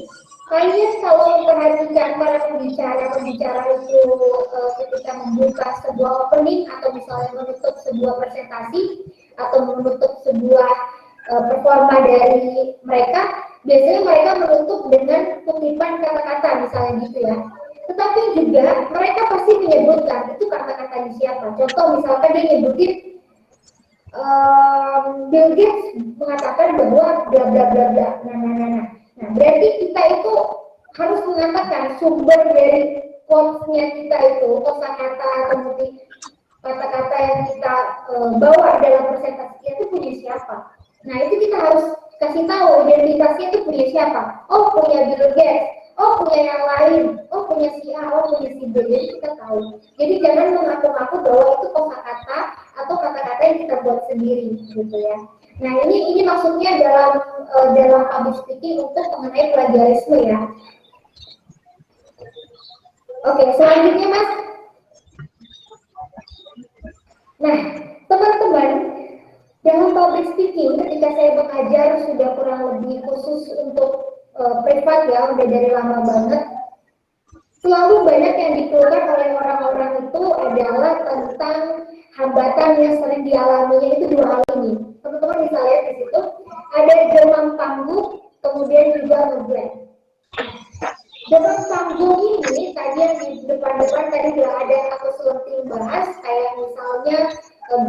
Kalian kalau memperhatikan para pembicara itu ketika membuka sebuah opening atau misalnya menutup sebuah presentasi atau menutup sebuah performa dari mereka, biasanya mereka menutup dengan kutipan kata-kata misalnya gitu ya. Tetapi juga mereka pasti menyebutkan itu kata-katanya siapa. Contoh misalkan dia nyebutin Bill Gates mengatakan bahwa bla bla bla bla. Nah, berarti kita itu harus mengatakan sumber dari quotes-nya kita itu, kosakata atau mungkin kata-kata yang kita bawa dalam presentasi kita itu punya siapa. Nah, itu kita harus kasih tahu identitasnya itu punya siapa. Oh, punya Bill Gates. Oh, punya yang lain. Oh, punya si A. Oh, punya si B. Jadi kita tahu. Jadi jangan mengaku-ngaku bahwa itu kosakata atau kata-kata yang kita buat sendiri, gitu ya. Nah, ini maksudnya dalam public speaking untuk mengenai plagiarisme ya. Oke, selanjutnya Mas. Nah, teman-teman, dalam public speaking ketika saya mengajar sudah kurang lebih khusus untuk privat ya, udah dari lama banget. Selalu banyak yang dikeluhkan oleh orang-orang itu adalah tentang hambatan yang sering dialaminya itu 2 hal ini. Teman-teman bisa lihat di situ ada demam panggung, kemudian juga ngeblank. Demam panggung ini tadi yang di depan-depan tadi sudah ada aku selenting bahas, kayak misalnya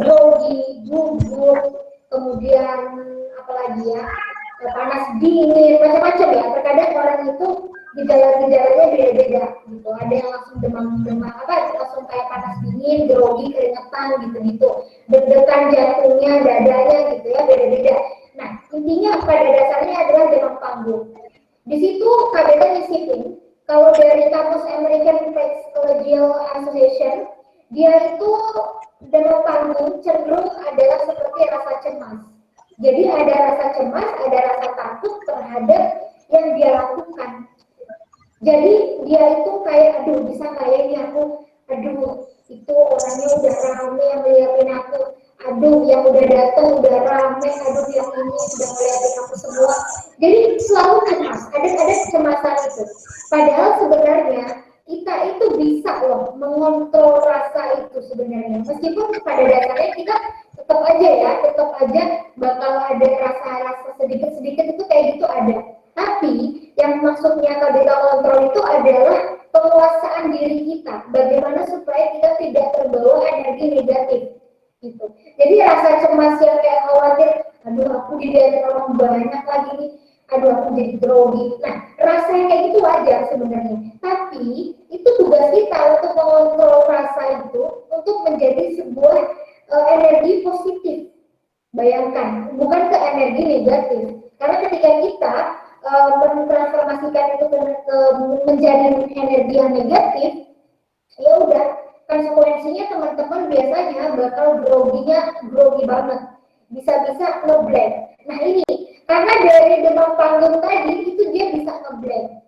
grogi, gugup, kemudian apalagi ya, panas dingin, macam-macam ya. Terkadang orang itu gejala-gejalanya beda-beda gitu. Ada yang langsung demam langsung kayak panas dingin, grogi, keringetan gitu-gitu. Deg-degan jantungnya, dadanya gitu ya, beda-beda. Nah, intinya pada dasarnya adalah demam panggung. Di situ KBT nyisipin, kalau dari kamus American Psychological Association, dia itu demam panggung cenderung adalah seperti rasa cemas. Jadi ada rasa cemas, ada rasa takut terhadap yang dia lakukan. Jadi dia itu kayak, aduh bisa kayak ini aku, aduh itu orangnya udah rame yang ngeliatin aku, aduh yang udah datang udah rame, aduh yang ini udah ngeliatin aku semua. Jadi selalu cemas, ada kecemasan itu. Padahal sebenarnya kita itu bisa loh mengontrol rasa itu sebenarnya. Meskipun pada dasarnya kita tetap aja bakal ada rasa-rasa sedikit-sedikit itu kayak gitu ada. Tapi yang maksudnya kalau kita kontrol itu adalah penguasaan diri kita. Bagaimana supaya kita tidak terbawa energi negatif gitu. Jadi rasa cemas yang kayak khawatir, aduh aku dilihatin orang banyak lagi nih, aduh aku jadi grogi. Nah, rasanya kayak gitu wajar sebenarnya. Tapi itu tugas kita untuk mengontrol rasa itu untuk menjadi sebuah energi positif. Bayangkan, bukan ke energi negatif. Karena ketika kita mentransformasikan itu menjadi energi yang negatif, ya udah konsekuensinya teman-teman biasanya bakal grogi banget. bisa nge-blend. Nah ini, karena dari demam panggung tadi, itu dia bisa nge-blend.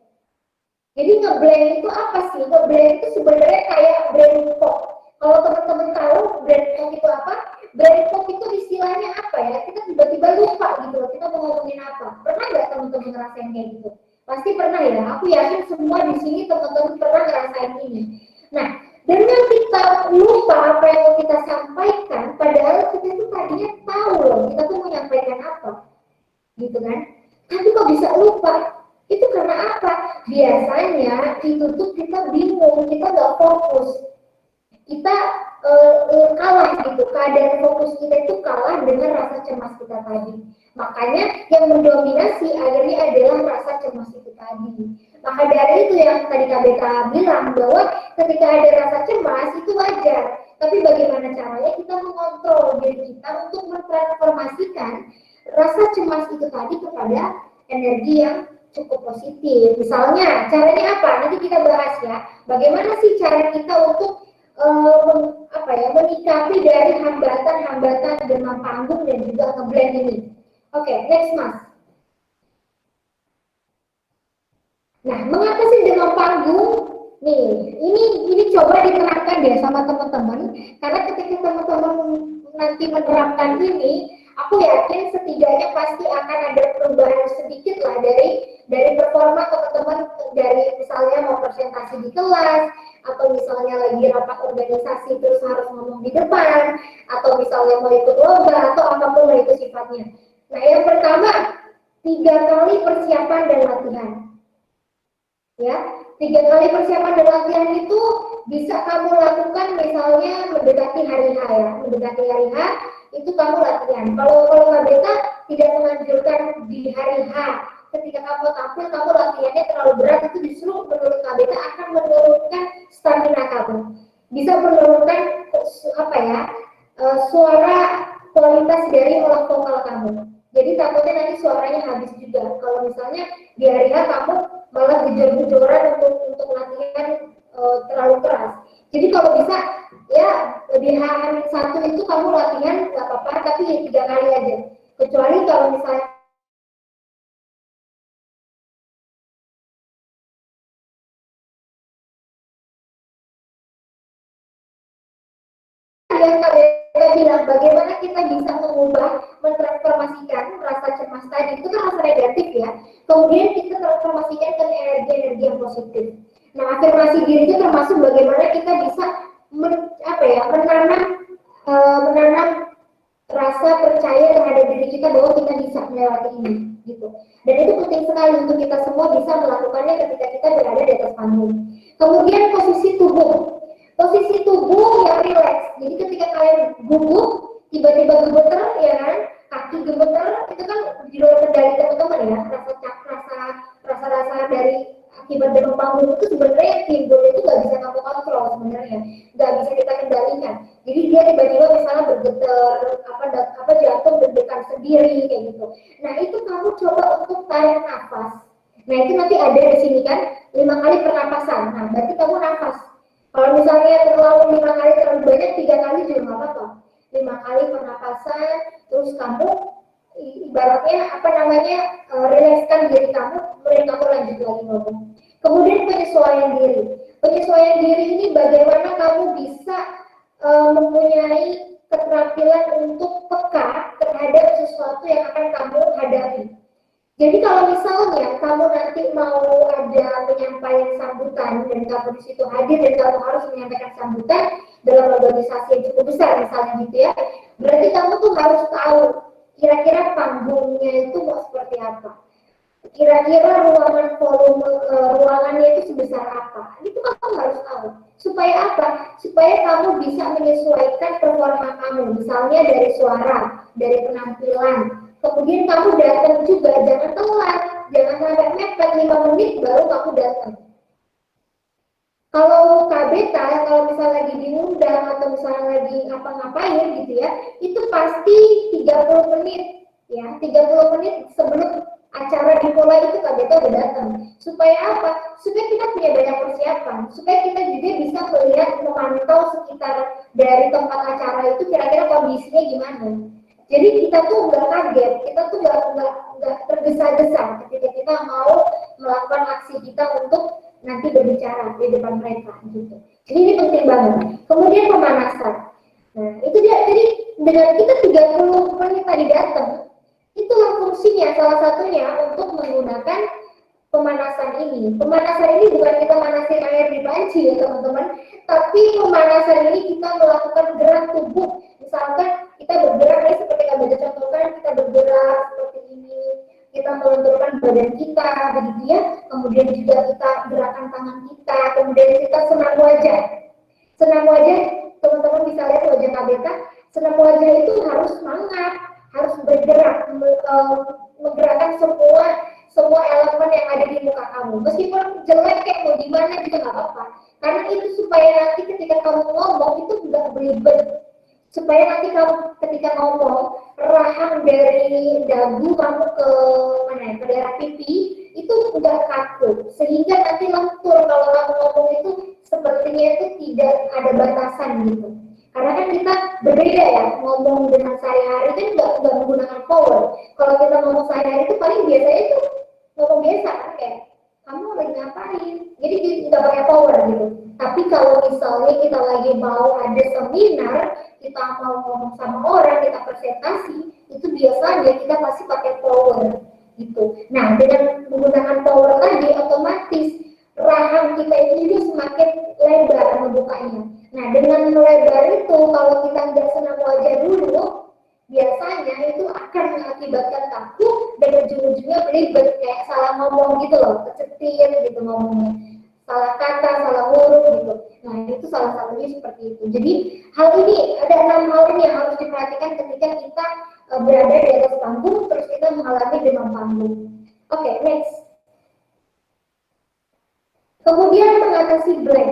Jadi nge-blend itu apa sih? Nge-blend itu sebenarnya kayak brain fog. Kalau teman-teman tahu brain fog itu apa? Brain fog itu istilahnya apa ya? Kita tiba-tiba lupa gitu loh, kita mau ngomongin apa. Pernah nggak teman-teman ngerasain kayak gitu? Pasti pernah ya. Aku yakin semua di sini teman-teman pernah ngerasain ini. Nah, dengan kita lupa apa yang mau kita sampaikan, padahal kita itu tadinya tahu loh, kita tuh mau menyampaikan apa, gitu kan? Tapi kok bisa lupa? Itu karena apa? Biasanya itu tuh kita bingung, kita nggak fokus, kita kalah gitu. Keadaan fokus kita itu kalah dengan rasa cemas kita tadi. Makanya yang mendominasi akhirnya adalah rasa cemas itu tadi. Maka dari itu yang tadi Kak Beta bilang bahwa ketika ada rasa cemas itu wajar. Tapi bagaimana caranya kita mengontrol diri kita untuk mentransformasikan rasa cemas itu tadi kepada energi yang cukup positif. Misalnya caranya apa? Nanti kita bahas ya. Bagaimana sih cara kita untuk menyikapi dari hambatan-hambatan demam panggung dan juga nge-blend ini. Oke, next Mas. Nah, mengatasi demam panggung, nih, ini coba diterapkan ya sama teman-teman, karena ketika teman-teman nanti menerapkan ini, aku yakin setidaknya pasti akan ada perubahan sedikit lah dari performa teman-teman, dari misalnya mau presentasi di kelas, atau misalnya lagi rapat organisasi terus harus ngomong di depan, atau misalnya mau ikut lomba, atau apapun lah itu sifatnya. Nah, yang pertama, 3 kali persiapan dan latihan. Ya, 3 kali persiapan dan latihan itu bisa kamu lakukan misalnya mendekati hari H ya, mendekati hari H itu kamu latihan. Kalau Kak Beta tidak menganjurkan di hari H, ketika kamu tampil kamu latihannya terlalu berat, itu justru menurut Kak Beta akan menurunkan stamina kamu, bisa menurunkan suara kualitas dari olah vokal kamu. Jadi takutnya nanti suaranya habis juga. Kalau misalnya di hari H kamu malah gejor-gejoran untuk latihan terlalu keras. Jadi kalau bisa ya di H-1 itu kamu latihan nggak apa-apa, tapi ya 3 kali aja. Kecuali kalau misalnya yang Kak bilang bagaimana kita bisa mengubah, mentransformasikan rasa cemas tadi, itu kan rasa negatif ya, kemudian kita transformasikan ke energi-energi yang positif. Nah, afirmasi diri itu termasuk bagaimana kita bisa menanam rasa percaya terhadap diri kita bahwa kita bisa melewati ini gitu. Dan itu penting sekali untuk kita semua bisa melakukannya ketika kita berada di atas panggung. Kemudian posisi tubuh yang rileks. Jadi ketika kalian gugup, tiba-tiba gemeter ya kan, kaki gemeter, itu kan di luar kendali teman-teman ya, rasa dari akibat demam panggung itu sebenarnya yang timbul itu nggak bisa kamu kontrol sebenarnya, nggak bisa kita kendalikan. Jadi dia tiba-tiba misalnya bergetar, jantung deg-degan sendiri kayak gitu. Nah itu kamu coba untuk tarik nafas. Nah itu nanti ada di sini kan 5 kali pernapasan. Nah berarti kamu nafas. Kalau misalnya terlalu 5 kali terlalu banyak, 3 kali juga nggak apa-apa. 5 kali pernapasan, terus kamu ibaratnya rilekskan diri kamu, kemudian kamu lanjut lagi ngomong. Kemudian penyesuaian diri ini bagaimana kamu bisa mempunyai keterampilan untuk peka terhadap sesuatu yang akan kamu hadapi. Jadi kalau misalnya kamu nanti mau ada penyampaian sambutan dan kamu di situ hadir dan kamu harus menyampaikan sambutan dalam organisasi yang cukup besar misalnya gitu ya, berarti kamu tuh harus tahu kira-kira panggungnya itu mau seperti apa, kira-kira ruangannya itu sebesar apa, itu kamu harus tahu. Supaya apa? Supaya kamu bisa menyesuaikan performa kamu, misalnya dari suara, dari penampilan. Kemudian kamu datang juga, jangan telat, jangan sampai mepet 5 menit baru kamu datang. Kalau Kak Beta, kalau misalnya lagi diundang atau misalnya lagi ngapa-ngapain gitu ya, itu pasti 30 menit ya, 30 menit sebelum acara dimulai itu Kak Beta udah datang. Supaya apa? Supaya kita punya banyak persiapan, supaya kita juga bisa melihat, memantau sekitar dari tempat acara itu kira-kira kondisinya gimana. Jadi kita tuh nggak kaget, kita tuh nggak tergesa-gesa ketika kita mau melakukan aksi kita untuk nanti berbicara di depan mereka gitu. Jadi ini penting banget. Kemudian pemanasan. Nah, itu dia. Jadi dengan kita 30 menit tadi datang, itulah fungsinya salah satunya untuk menggunakan pemanasan ini. Pemanasan ini bukan kita manasin air di panci ya teman-teman, tapi pemanasan ini kita melakukan gerak tubuh. Misalkan kita bergerak ya seperti yang Baca contohkan, kita bergerak seperti ini, kita melenturkan badan kita begitu ya, kemudian juga kita gerakan tangan kita, kemudian kita senam wajah. Senam wajah, teman-teman bisa lihat wajah KBK, senam wajah itu harus semangat, harus bergerak, menggerakkan semua elemen yang ada di muka kamu. Meskipun jelek kayak mau gimana juga nggak apa-apa, karena itu supaya nanti ketika kamu ngomong itu nggak belibet, supaya nanti kamu ketika ngomong rahang dari dagu kamu ke mana ya, ke daerah pipi itu nggak kaku, sehingga nanti lentur kalau kamu ngomong itu sepertinya itu tidak ada batasan gitu. Karena kan kita berbeda ya, ngomong dengan sehari-hari kan nggak menggunakan power. Kalau kita ngomong sehari-hari itu paling biasanya itu ngomong biasa kan, kayak kamu lagi ngapain, jadi nggak pakai power gitu. Tapi kalau misalnya kita lagi mau ada seminar, kita mau ngomong sama orang, kita presentasi, itu biasanya kita pasti pakai power gitu. Nah, dengan menggunakan power tadi otomatis rahang kita itu juga semakin lebar membukanya. Nah, dengan melebar itu kalau kita nggak senam wajah dulu, biasanya itu akan mengakibatkan kaku dan ujung-ujungnya belibet, kayak salah ngomong gitu loh, kecetir gitu ngomongnya, salah kata, salah huruf gitu. Nah, itu salah satunya seperti itu. Jadi hal ini, ada 6 hal ini yang harus diperhatikan ketika kita berada di atas panggung terus kita mengalami demam panggung. Oke, next. Kemudian mengatasi blank.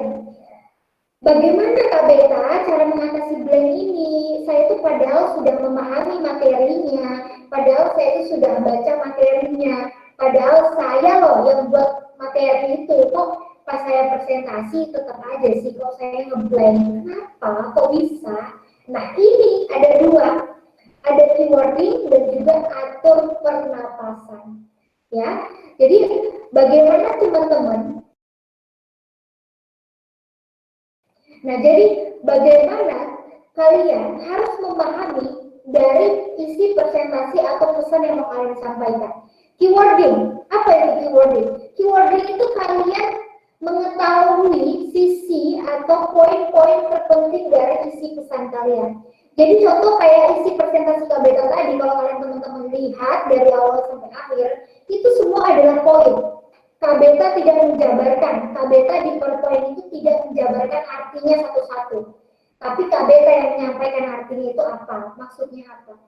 Bagaimana Kak Beta cara mengatasi blank ini? Saya itu padahal sudah memahami materinya, padahal saya itu sudah baca materinya, padahal saya loh yang buat materi itu, kok pas saya presentasi tetap aja sih kok saya ngeblank. Kenapa? Kok bisa? Nah, ini ada 2, ada keywording dan juga atur pernapasan. Ya, jadi bagaimana teman-teman? Nah, jadi bagaimana kalian harus memahami dari isi presentasi atau pesan yang mau kalian sampaikan. Keywording, apa itu keywording? Keywording itu kalian mengetahui sisi atau poin-poin terpenting dari isi pesan kalian. Jadi contoh kayak isi presentasi Kak Beta tadi, kalau kalian teman-teman lihat dari awal sampai akhir, itu semua adalah poin. Kak Beta tidak menjabarkan, Kak Beta di PowerPoint itu tidak menjabarkan artinya satu-satu. Tapi Kak Beta yang menyampaikan artinya itu apa, maksudnya apa.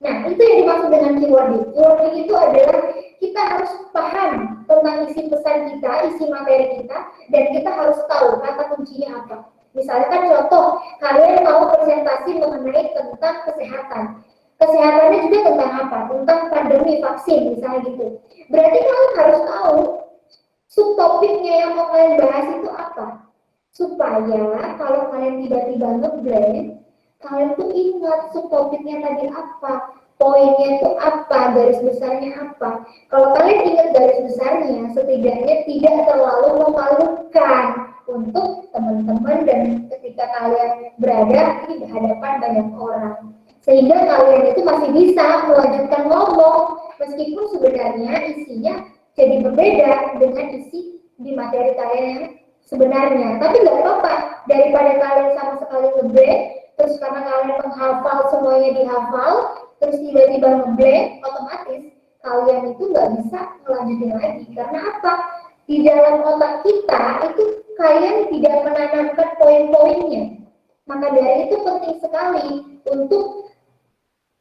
Nah, itu yang dimaksud dengan keywording. Keywording itu adalah kita harus paham tentang isi pesan kita, isi materi kita, dan kita harus tahu kata kuncinya apa. Misalkan contoh, kalian mau presentasi mengenai tentang kesehatan. Kesehatannya juga tentang apa? Tentang pandemi, vaksin, misalnya gitu. Berarti kalian harus tahu subtopiknya yang mau kalian bahas itu apa, supaya kalau kalian tiba-tiba ngeblank, kalian tuh ingat subtopiknya tadi apa, poinnya itu apa, garis besarnya apa. Kalau kalian ingat garis besarnya, setidaknya tidak terlalu memalukan untuk teman-teman dan ketika kalian berada di hadapan banyak orang, sehingga kalian itu masih bisa melanjutkan ngomong meskipun sebenarnya isinya jadi berbeda dengan isi di materi kalian yang sebenarnya. Tapi nggak apa-apa, daripada kalian sama sekali ngeblank, terus karena kalian menghafal semuanya dihafal, terus tiba-tiba ngeblank, otomatis kalian itu nggak bisa melanjutin lagi. Karena apa? Di dalam otak kita itu kalian tidak menanamkan poin-poinnya. Maka dari itu penting sekali untuk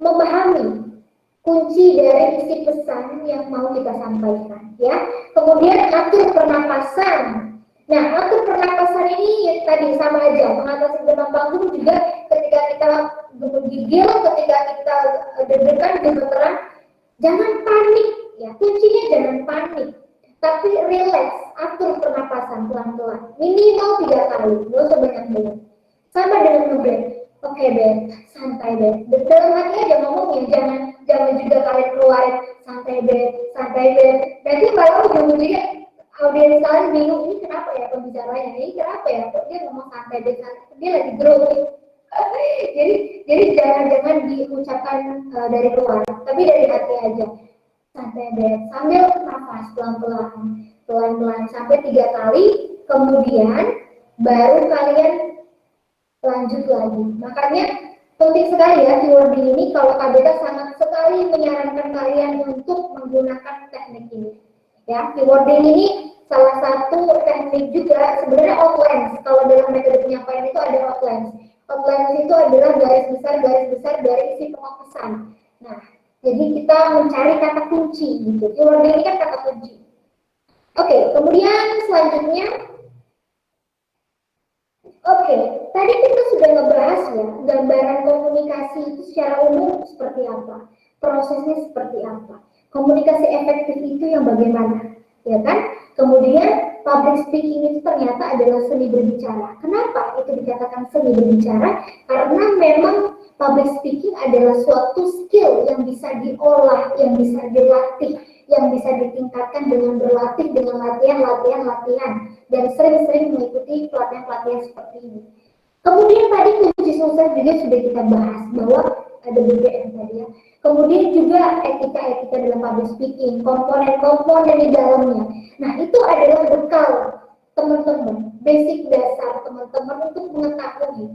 memahami kunci dari isi pesan yang mau kita sampaikan, ya. Kemudian atur pernapasan. Nah, atur pernapasan ini ya, tadi sama aja, mengatasi demam panggung juga ketika kita gigil, ketika kita deg-degan, gemeteran, jangan panik, ya. Kuncinya jangan panik, tapi relax, atur pernapasan pelan-pelan. Minimal 3 kali, nggak usah banyak-banyak. Sama dengan ngeblank. Oke Beb, santai Beb. Dalam hati aja ngomongnya, jangan juga kalian keluarin santai Beb. Nanti malah ujung-ujungnya audiens kalian bingung, ini kenapa ya pembicaranya, ini kenapa ya kok dia ngomong santai Beb, dia lagi grogi. jadi jangan diucapkan dari luar, tapi dari hati aja. Santai Beb, sambil nafas pelan-pelan sampai 3 kali, kemudian baru kalian lanjut lagi. Makanya penting sekali ya keywording ini. Kalau KBK sangat sekali menyarankan kalian untuk menggunakan teknik ini. Ya, keywording ini salah satu teknik juga sebenarnya outlines. Kalau dalam metode penyampaian itu ada outlines. Outlines itu adalah garis besar dari isi pokok pesan. Nah, jadi kita mencari kata kunci gitu. Keywording ini kan kata kunci. Oke, kemudian selanjutnya tadi kita sudah ngebahas ya, gambaran komunikasi itu secara umum seperti apa, prosesnya seperti apa, komunikasi efektif itu yang bagaimana, ya kan? Kemudian public speaking itu ternyata adalah seni berbicara. Kenapa itu dikatakan seni berbicara? Karena memang public speaking adalah suatu skill yang bisa diolah, yang bisa dilatih, yang bisa ditingkatkan dengan berlatih, dengan latihan, dan sering-sering mengikuti pelatihan-pelatihan seperti ini. Kemudian tadi kunci sukses juga sudah kita bahas bahwa ada BBM tadi ya. Kemudian juga etika dalam public speaking, komponen-komponen di dalamnya. Nah, itu adalah bekal teman-teman, basic dasar teman-teman untuk mengetahui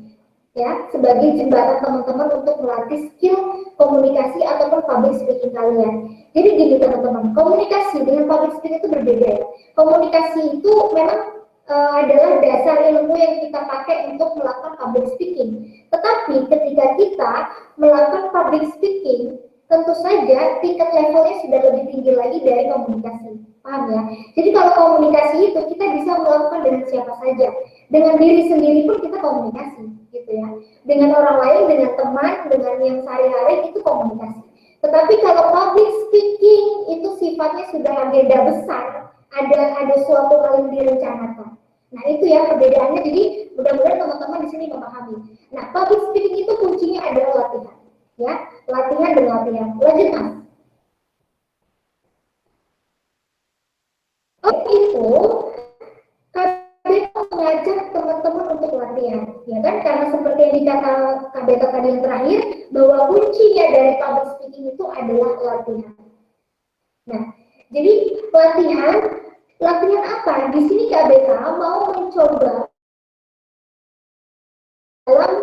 ya, sebagai jembatan teman-teman untuk melatih skill komunikasi ataupun public speaking kalian. Jadi gini teman-teman, komunikasi dengan public speaking itu berbeda ya. Komunikasi itu memang adalah dasar ilmu yang kita pakai untuk melakukan public speaking. Tetapi ketika kita melakukan public speaking, tentu saja tingkat levelnya sudah lebih tinggi lagi dari komunikasi. Paham ya? Jadi kalau komunikasi itu kita bisa melakukan dengan siapa saja. Dengan diri sendiri pun kita komunikasi, gitu ya. Dengan orang lain, dengan teman, dengan yang sehari-hari itu komunikasi. Tetapi kalau public speaking itu sifatnya sudah agenda besar, ada suatu hal yang direncanakan. Nah itu ya perbedaannya. Jadi mudah-mudahan teman-teman di sini memahami. Nah public speaking itu kuncinya adalah latihan, ya, latihan dan latihan. Lanjut Mas. Itu KBK mengajak teman-teman untuk latihan, ya kan? Karena seperti yang dikata KBK tadi yang terakhir, bahwa kuncinya dari public speaking itu adalah latihan. Nah, jadi latihan apa? Di sini KBK mau mencoba dalam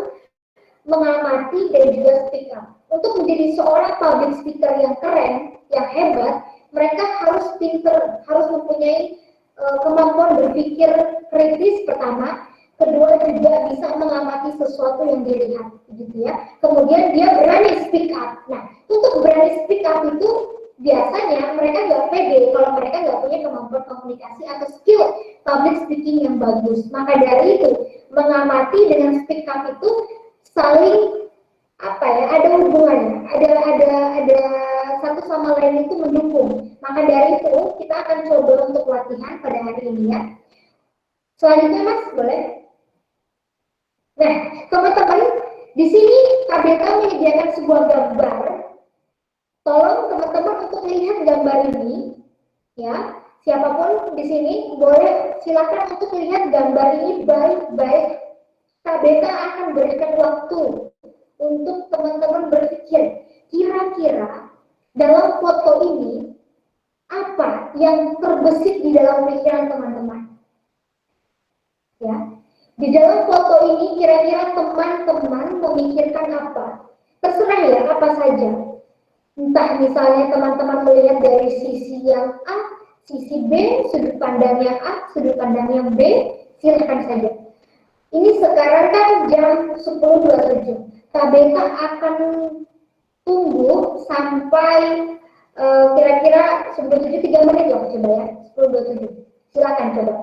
mengamati dan juga speak up. Untuk menjadi seorang public speaker yang keren, yang hebat, mereka harus pinter, harus mempunyai kemampuan berpikir kritis pertama, kedua juga bisa mengamati sesuatu yang dilihat, gitu ya. Kemudian dia berani speak up. Nah, untuk berani speak up itu biasanya mereka nggak pede kalau mereka nggak punya kemampuan komunikasi atau skill public speaking yang bagus. Maka dari itu, mengamati dengan speak up itu saling ada hubungannya, ada satu sama lain itu mendukung. Maka dari itu kita akan coba untuk latihan pada hari ini ya. Selanjutnya Mas, boleh? Nah, teman-teman, di sini KBK menyediakan sebuah gambar. Tolong teman-teman untuk lihat gambar ini, ya. Siapapun di sini boleh silakan untuk lihat gambar ini baik-baik. KBK akan berikan waktu untuk teman-teman berpikir, kira-kira dalam foto ini apa yang terbesit di dalam pikiran teman-teman? Ya, di dalam foto ini kira-kira teman-teman memikirkan apa? Terserah ya, apa saja. Entah misalnya teman-teman melihat dari sisi yang A, sisi B, sudut pandang yang A, sudut pandang yang B, silakan saja. Ini sekarang kan jam 10.27. KBK akan tunggu sampai kira-kira 10.03 menit lah, coba ya, 10.27. Silakan coba.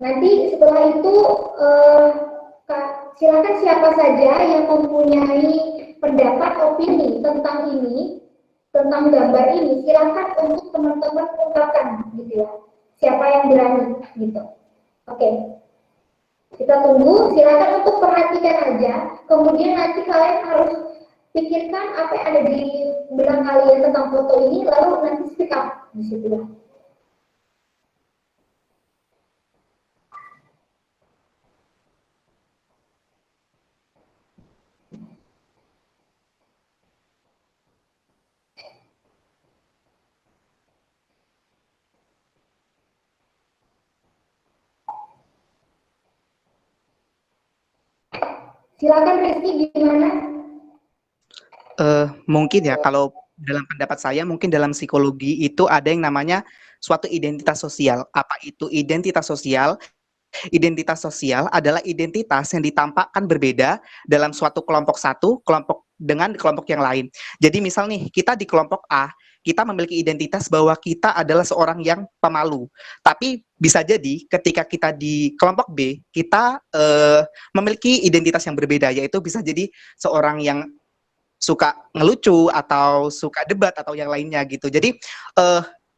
Nanti setelah itu silakan siapa saja yang mempunyai pendapat, opini tentang ini, tentang gambar ini, silakan untuk teman-teman ungkapkan, gitu ya. Siapa yang berani, gitu. Oke. Kita tunggu, silakan untuk perhatikan aja. Kemudian nanti kalian harus pikirkan apa yang ada di benak kalian tentang foto ini, lalu nanti speak up di situ. Silakan Rizky, gimana? Mungkin ya, kalau dalam pendapat saya, mungkin dalam psikologi itu ada yang namanya suatu identitas sosial. Apa itu identitas sosial? Identitas sosial adalah identitas yang ditampakkan berbeda dalam suatu kelompok satu, kelompok dengan kelompok yang lain. Jadi misal nih, kita di kelompok A, kita memiliki identitas bahwa kita adalah seorang yang pemalu. Tapi bisa jadi ketika kita di kelompok B, kita memiliki identitas yang berbeda, yaitu bisa jadi seorang yang suka ngelucu atau suka debat atau yang lainnya gitu. Jadi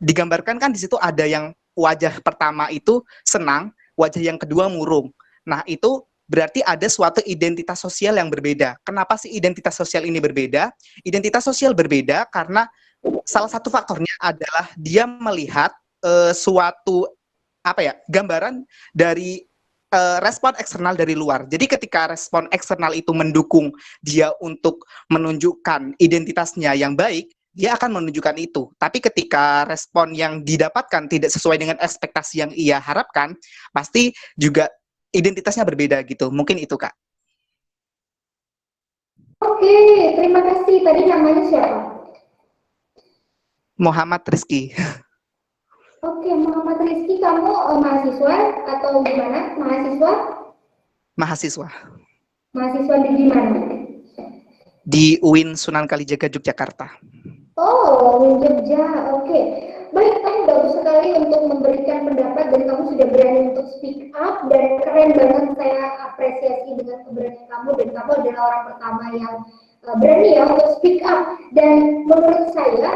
digambarkan kan di situ ada yang wajah pertama itu senang, wajah yang kedua murung. Nah, itu berarti ada suatu identitas sosial yang berbeda. Kenapa sih identitas sosial ini berbeda? Identitas sosial berbeda karena salah satu faktornya adalah dia melihat suatu gambaran dari respon eksternal dari luar. Jadi ketika respon eksternal itu mendukung dia untuk menunjukkan identitasnya yang baik, dia akan menunjukkan itu. Tapi ketika respon yang didapatkan tidak sesuai dengan ekspektasi yang ia harapkan, pasti juga identitasnya berbeda gitu. Mungkin itu, Kak. Oke, terima kasih. Tadi namanya siapa? Muhammad Rizky. Oke, Muhammad Rizky, kamu mahasiswa atau gimana? Mahasiswa? Mahasiswa. Mahasiswa di mana? Di UIN Sunan Kalijaga, Yogyakarta. Oh, UIN Jogja, oke. Baik, kamu bagus sekali untuk memberikan pendapat dan kamu sudah berani untuk speak up dan keren banget, saya apresiasi dengan keberanian kamu dan kamu adalah orang pertama yang berani ya untuk speak up. Dan menurut saya,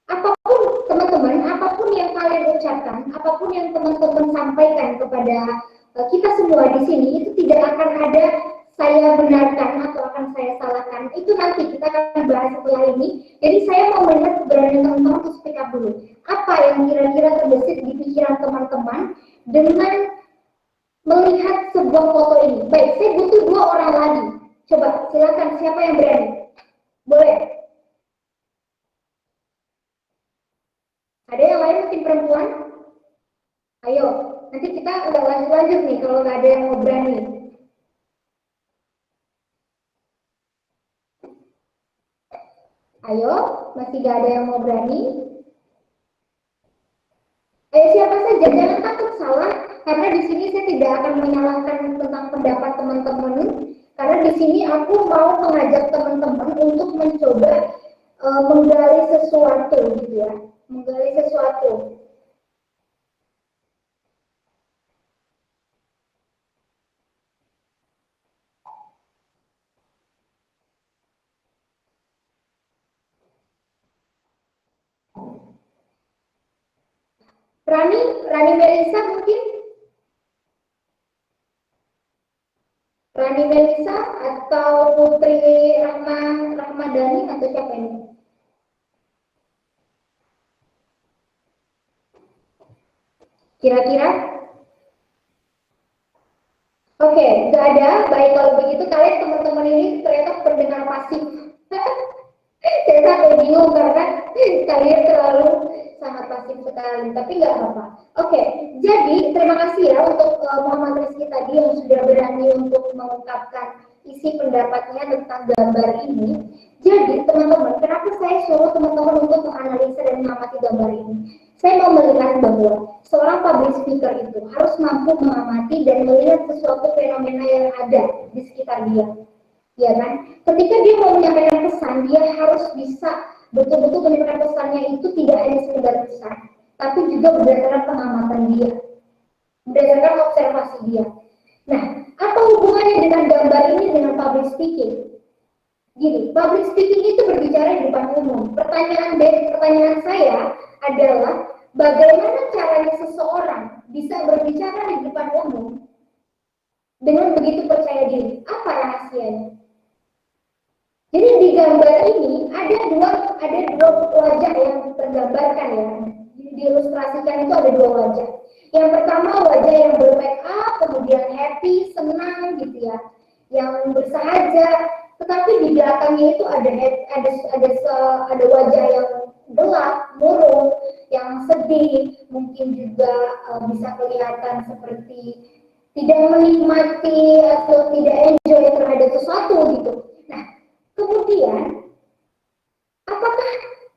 apapun teman-teman, apapun yang kalian ucapkan, apapun yang teman-teman sampaikan kepada kita semua di sini, itu tidak akan ada saya benarkan atau akan saya salahkan. Itu nanti kita akan bahas setelah ini. Jadi saya mau melihat keberanian teman-teman untuk speak up dulu. Apa yang kira-kira terbesit di pikiran teman-teman dengan melihat sebuah foto ini? Baik, saya butuh 2 orang lagi. Coba silakan, siapa yang berani? Boleh? Ada yang lain mungkin perempuan? Ayo, nanti kita udah lanjut-lanjut nih kalau nggak ada yang mau berani. Ayo, masih nggak ada yang mau berani? Ayo siapa saja, jangan takut salah, karena di sini saya tidak akan menyalahkan tentang pendapat teman-teman, karena di sini aku mau mengajak teman-teman untuk mencoba menggali sesuatu gitu ya. Menggali sesuatu. Rani Melisa mungkin? Rani Melisa atau Putri Rahmadani atau siapa ini? Kira-kira? Oke, nggak ada. Baik, kalau begitu kalian teman-teman ini ternyata pendengar pasif. Saya sampai bingung karena kalian terlalu sangat pasif sekali, tapi nggak apa-apa. Oke, jadi terima kasih ya untuk Muhammad Rizky tadi yang sudah berani untuk mengungkapkan isi pendapatnya tentang gambar ini. Jadi teman-teman, kenapa saya suruh teman-teman untuk menganalisa dan mengamati gambar ini? Saya mau melihat bahwa seorang public speaker itu harus mampu mengamati dan melihat sesuatu fenomena yang ada di sekitar dia. Ya kan? Ketika dia mau menyampaikan pesan, dia harus bisa betul-betul menyampaikan pesannya itu tidak hanya sekedar pesan, tapi juga berdasarkan pengamatan dia, berdasarkan observasi dia. Nah, apa hubungannya dengan gambar ini dengan public speaking? Gini, public speaking itu berbicara di depan umum. Pertanyaan saya adalah bagaimana caranya seseorang bisa berbicara di depan umum begitu percaya diri. Apa rahasianya? Jadi di gambar ini ada dua wajah yang tergambarkan ya. Diilustrasikan itu ada dua wajah. Yang pertama wajah yang bermake up, kemudian happy, senang gitu ya, yang bersahaja. Tetapi di belakangnya itu ada wajah yang gelap, murung, yang sedih, mungkin juga bisa kelihatan seperti tidak menikmati atau tidak enjoy terhadap sesuatu gitu. Nah, kemudian apakah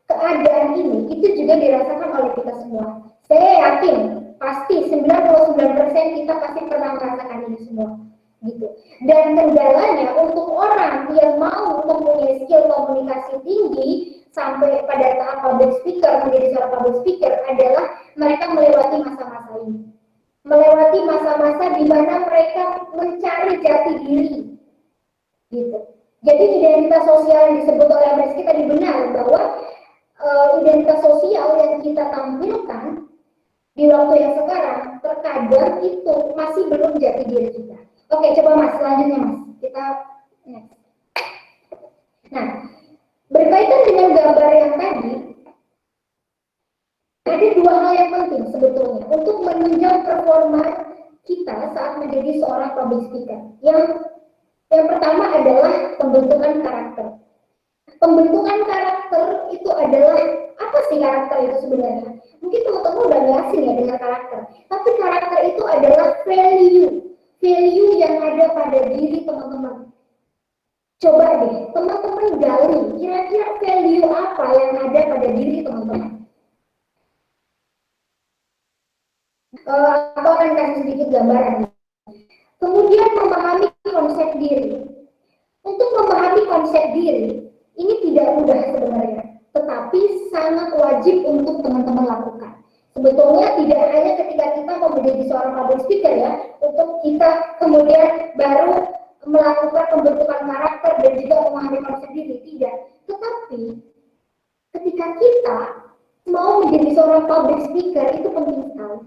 keadaan ini itu juga dirasakan oleh kita semua? Saya yakin pasti 99% kita pasti pernah merasakan ini semua gitu. Dan kendalanya untuk orang yang mau mempunyai skill komunikasi tinggi sampai pada tahap public speaker, menjadi seorang public speaker adalah mereka melewati masa-masa ini. Melewati masa-masa di mana mereka mencari jati diri gitu. Jadi identitas sosial yang disebut oleh Rizky tadi benar bahwa identitas sosial yang kita tampilkan di waktu yang sekarang terkadang itu masih belum jati diri kita. Oke, coba Mas, selanjutnya Mas. Kita next. Nah, berkaitan dengan gambar yang tadi, ada dua hal yang penting sebetulnya untuk menunjang performa kita saat menjadi seorang public speaker. Yang pertama adalah pembentukan karakter. Pembentukan karakter itu adalah, apa sih karakter itu sebenarnya? Mungkin teman-teman udah nggak asing ya dengan karakter. Tapi karakter itu adalah value yang ada pada diri teman-teman. Coba deh, teman-teman gali, kira-kira value apa yang ada pada diri teman-teman? Aku akan kasih sedikit gambaran. Kemudian memahami konsep diri. Untuk memahami konsep diri, ini tidak mudah sebenarnya, tetapi sangat wajib untuk teman-teman lakukan. Sebetulnya tidak hanya ketika kita mau menjadi seorang public speaker ya, untuk kita kemudian baru melakukan pembentukan karakter dan juga memahami konsep diri, tidak. Tetapi ketika kita mau menjadi seorang public speaker itu penting sekali.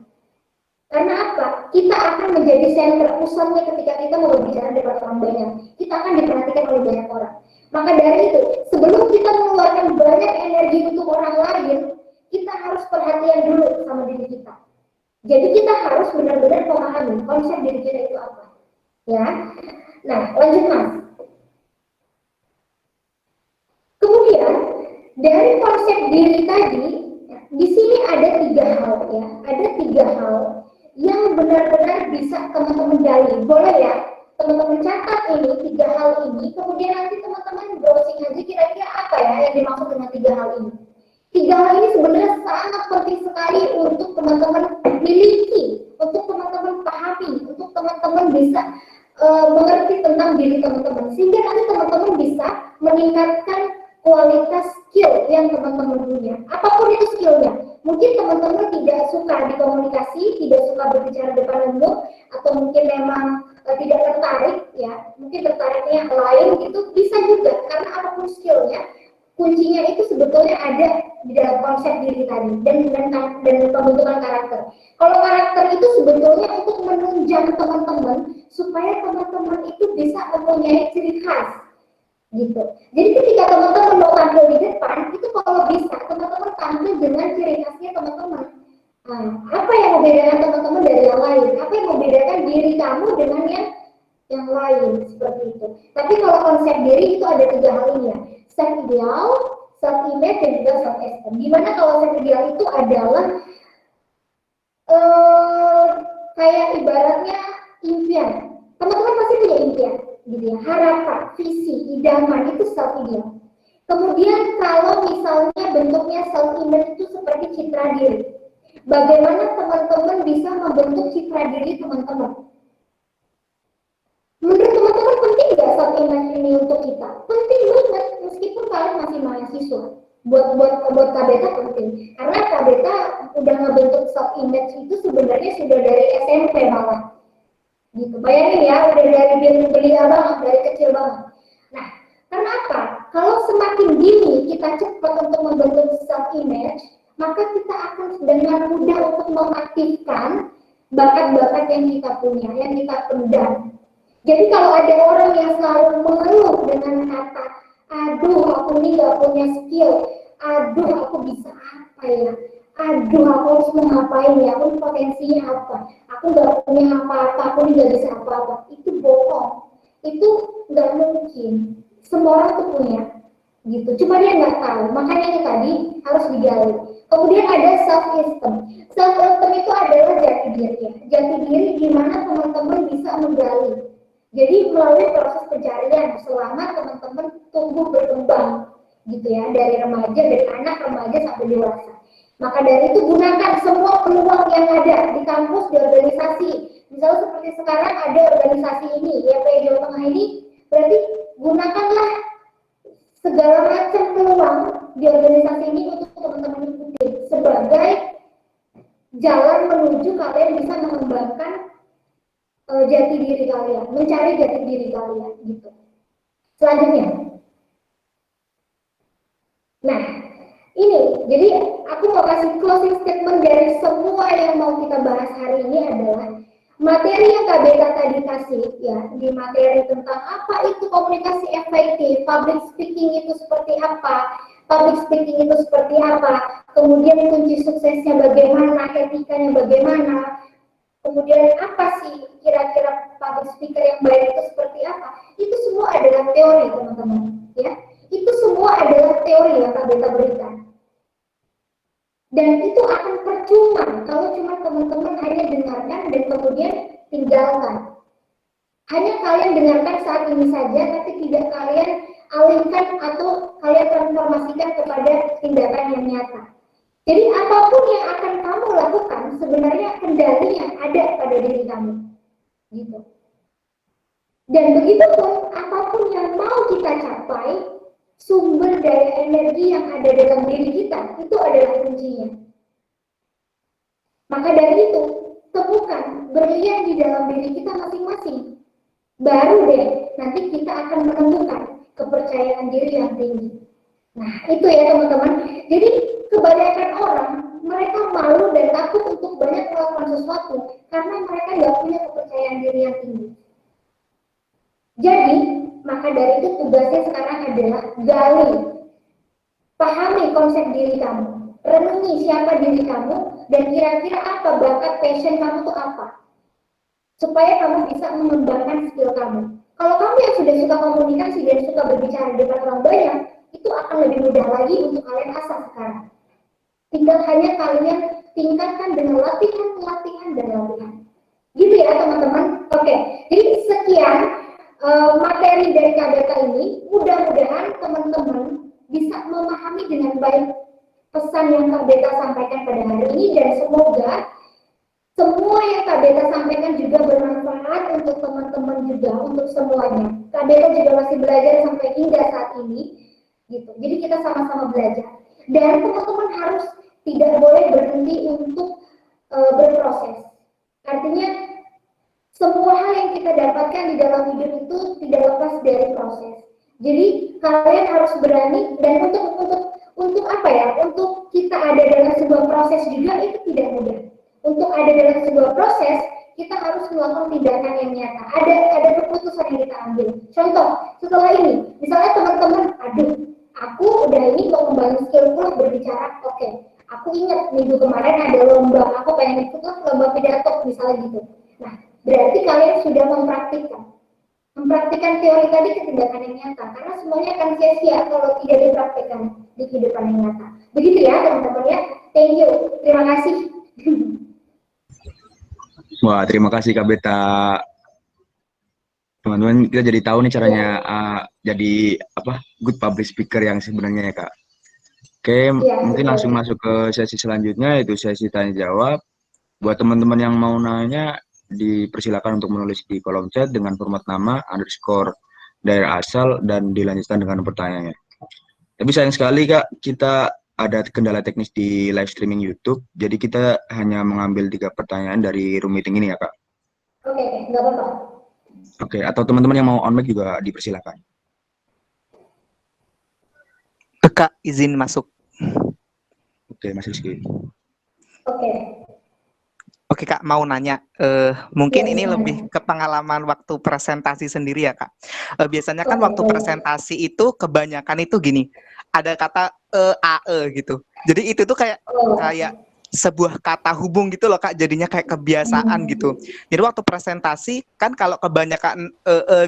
Karena apa? Kita akan menjadi center pusatnya ketika kita mau berbicara di depan orang banyak. Kita akan diperhatikan oleh banyak orang. Maka dari itu, sebelum kita mengeluarkan banyak energi untuk orang lain, kita harus perhatian dulu sama diri kita. Jadi kita harus benar-benar memahami konsep diri kita itu apa. Ya. Nah, lanjut Mas. Kemudian dari konsep diri tadi, di sini ada tiga hal ya. Ada tiga hal yang benar-benar bisa teman-teman gali. Boleh ya, teman-teman catat ini, tiga hal ini, kemudian nanti teman-teman browsing aja kira-kira apa ya yang dimaksud dengan tiga hal ini. Tiga hal ini sebenarnya sangat penting sekali untuk teman-teman miliki, untuk teman-teman pahami, untuk teman-teman bisa mengerti tentang diri teman-teman, sehingga nanti teman-teman bisa meningkatkan kualitas skill yang teman-teman punya. Apapun itu skillnya. Mungkin teman-teman tidak suka di komunikasi, tidak suka berbicara depan umum, atau mungkin memang tidak tertarik, ya. Mungkin tertariknya lain gitu, bisa juga. Karena apapun skillnya, kuncinya itu sebetulnya ada di dalam konsep diri tadi dan pembentukan karakter. Kalau karakter itu sebetulnya untuk menunjang teman-teman supaya teman-teman itu bisa mempunyai ciri khas. Gitu. Jadi ketika teman-teman mau tampil di depan, itu kalau bisa teman-teman tampil dengan ciri khasnya teman-teman. Nah, apa yang membedakan teman-teman dari yang lain? Apa yang membedakan diri kamu dengan yang lain seperti itu. Tapi kalau konsep diri itu ada tiga hal ini ya, self ideal, self image dan juga self esteem. Dimana kalau self ideal itu adalah kayak ibaratnya impian. Teman-teman pasti punya impian. Gitu ya, harapan, visi, idaman itu self ideal. Kemudian kalau misalnya bentuknya self image itu seperti citra diri. Bagaimana teman-teman bisa membentuk citra diri teman-teman? Menurut teman-teman penting nggak self image ini untuk kita? Penting banget, meskipun kalian masih mahasiswa. Buat KBK penting. Karena KBK udah ngebentuk self image itu sebenarnya sudah dari SMP malah. Gitu. Bayangin ya, udah dari belia banget, dari kecil banget. Nah, karena apa? Kalau semakin dini kita cepat untuk membentuk self image, maka kita akan dengan mudah untuk mengaktifkan bakat-bakat yang kita punya, yang kita pendam. Jadi kalau ada orang yang selalu mengeluh dengan kata, aduh aku ini nggak punya skill, aduh aku bisa apa ya, aduh aku harus mau ngapain ya, aku potensinya apa, aku nggak punya apa-apa, aku ini nggak bisa apa-apa, itu bohong, itu nggak mungkin, semua orang tuh punya, gitu, cuma dia nggak tahu, makanya itu tadi harus digali. Kemudian ada self esteem itu adalah jati diri ya, jati diri di mana teman-teman bisa menggali. Jadi melalui proses pencarian selama teman-teman tumbuh berkembang gitu ya, dari remaja, dari anak remaja sampai dewasa. Maka dari itu gunakan semua peluang yang ada di kampus, di organisasi. Misalnya seperti sekarang ada organisasi ini, YPI Jawa Tengah ini, berarti gunakanlah segala macam peluang di organisasi ini untuk teman-teman ikuti sebagai jalan menuju kalian bisa mengembangkan jati diri kalian, mencari jati diri kalian gitu. Selanjutnya, nah ini jadi aku mau kasih closing statement dari semua yang mau kita bahas hari ini adalah materi yang Kak Beta tadi kasih ya, di materi tentang apa itu komunikasi efektif, public speaking itu seperti apa, kemudian kunci suksesnya bagaimana, etikanya bagaimana, kemudian apa sih kira-kira public speaker yang baik itu seperti apa? Itu semua adalah teori teman-teman, ya. Itu semua adalah teori yang Kak Beta berikan. Dan itu akan percuma kalau cuma teman-teman hanya dengarkan dan kemudian tinggalkan. Hanya kalian dengarkan saat ini saja, tapi tidak kalian alihkan atau kalian transformasikan kepada tindakan yang nyata. Jadi apapun yang akan kamu lakukan sebenarnya kendalinya ada pada diri kamu, gitu. Dan begitu pun apapun yang mau kita capai, sumber daya energi yang ada dalam diri kita itu adalah kuncinya. Maka dari itu temukan berlian di dalam diri kita masing-masing. Baru deh nanti kita akan menemukan kepercayaan diri yang tinggi. Nah itu ya teman-teman. Jadi kebanyakan orang mereka malu dan takut untuk banyak melakukan sesuatu karena mereka nggak punya kepercayaan diri yang tinggi. Jadi maka dari itu tugasnya sekarang adalah gali, pahami konsep diri kamu, renungi siapa diri kamu dan kira-kira apa bakat passion kamu tuh apa, supaya kamu bisa mengembangkan skill kamu. Kalau kamu yang sudah suka komunikasi dan suka berbicara di depan orang banyak, itu akan lebih mudah lagi untuk kalian asah sekarang. Tinggal hanya kalian tingkatkan dengan latihan dan latihan. Gitu ya teman-teman. Oke, jadi sekian materi dari Kak Beta ini. Mudah-mudahan teman-teman bisa memahami dengan baik pesan yang Kak Beta sampaikan pada hari ini dan semoga semua yang Kak Beta sampaikan juga bermanfaat untuk teman-teman juga, untuk semuanya. Kak Beta juga masih belajar sampai hingga saat ini, gitu. Jadi kita sama-sama belajar. Dan teman-teman harus tidak boleh berhenti untuk berproses. Artinya semua hal yang kita dapatkan di dalam hidup itu tidak lepas dari proses. Jadi kalian harus berani dan untuk apa ya? Untuk kita ada dalam sebuah proses juga itu tidak mudah. Untuk ada dalam sebuah proses kita harus melakukan tindakan yang nyata. Ada keputusan yang kita ambil. Contoh setelah ini, misalnya teman-teman, aduh, aku udah ini mau kembali skillku berbicara, oke. Aku ingat minggu kemarin ada lomba, aku pengen ikut lomba pidato misalnya gitu. Nah, berarti kalian sudah mempraktikkan teori tadi ke tindakan yang nyata, karena semuanya akan sia-sia kalau tidak dipraktikkan di kehidupan yang nyata. Begitu ya teman-teman ya. Thank you. Terima kasih. Wah, terima kasih Kak Beta. Teman-teman, kita jadi tahu nih caranya jadi good public speaker yang sebenarnya ya Kak. Oke, Ya, mungkin betul. langsung masuk ke sesi selanjutnya, yaitu sesi tanya jawab. Buat teman-teman yang mau nanya, dipersilakan untuk menulis di kolom chat dengan format nama, underscore, daerah asal, dan dilanjutkan dengan pertanyaannya. Tapi sayang sekali Kak, kita ada kendala teknis di live streaming YouTube, jadi kita hanya mengambil 3 pertanyaan dari room meeting ini ya Kak. Oke, nggak apa-apa. Oke, atau teman-teman yang mau on mic juga dipersilakan. Kak, izin masuk. Oke, Mas Rizky. Oke. Oke Kak, mau nanya, mungkin Ya, ini gimana? lebih ke pengalaman waktu presentasi sendiri ya Kak. Biasanya kan Oke, waktu baik. presentasi itu kebanyakan itu gini, ada kata AE gitu. Jadi itu tuh kayak Oh, kayak sebuah kata hubung gitu loh Kak, jadinya kayak kebiasaan gitu. hmm. Jadi waktu presentasi kan kalau kebanyakan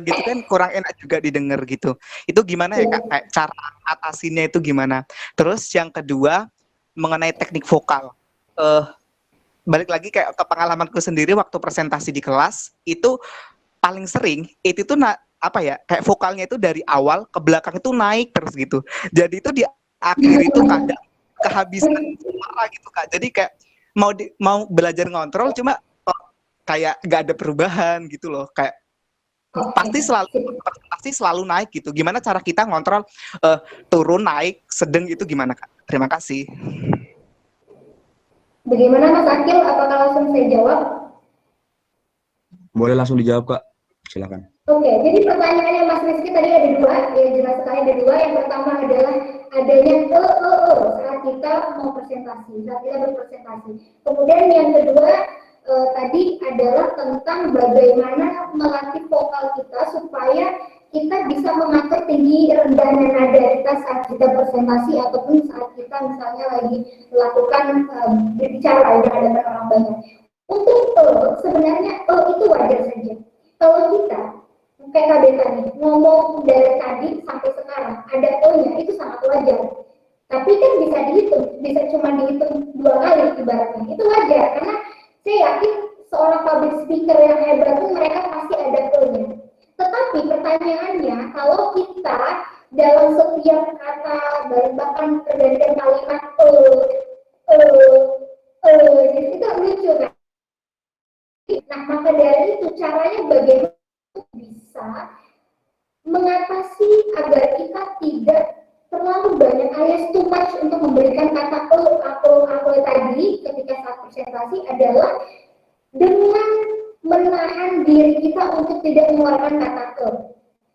gitu kan kurang enak juga didengar gitu. Itu gimana ya Ya. Kak? Kayak cara atasinya itu gimana? Terus yang kedua mengenai teknik vokal. Eh balik lagi kayak ke pengalamanku sendiri waktu presentasi di kelas itu paling sering itu tuh apa ya kayak vokalnya itu dari awal ke belakang itu naik terus gitu jadi itu di akhir itu kadang kehabisan suara gitu Kak jadi kayak mau belajar ngontrol cuma kok kayak gak ada perubahan gitu loh kayak Oke, pasti selalu sip. pasti selalu naik gitu gimana cara kita ngontrol turun naik sedang itu gimana Kak terima kasih. Bagaimana Mas Akil? Apakah langsung saya jawab? Boleh langsung dijawab, Kak. Silakan. Oke, jadi pertanyaannya Mas Rizky tadi ada dua, ya jelas sekali ada dua. Yang pertama adalah adanya saat kita mau presentasi, saat kita berpresentasi. Kemudian yang kedua tadi adalah tentang bagaimana melatih vokal kita supaya kita bisa mengatur tinggi rendahnya nada kita saat kita presentasi ataupun saat kita misalnya lagi melakukan berbicara di hadapan orang banyak. Untuk sebenarnya itu wajar saja. Kalau kita kayak KBK tadi ngomong dari tadi sampai sekarang ada O-nya itu sangat wajar. Tapi kan bisa dihitung, bisa cuma dihitung 2 kali ibaratnya. Itu wajar karena saya yakin seorang public speaker yang hebat itu mereka pasti ada O-nya. Tetapi pertanyaannya kalau kita dalam setiap kata bahkan pergantian kalimat jadi itu lucu kan. Nah maka dari itu caranya bagaimana bisa mengatasi agar kita tidak terlalu banyak alias too much untuk memberikan kata aku tadi ketika saat presentasi adalah dengan menahan diri kita untuk tidak mengeluarkan kata ke.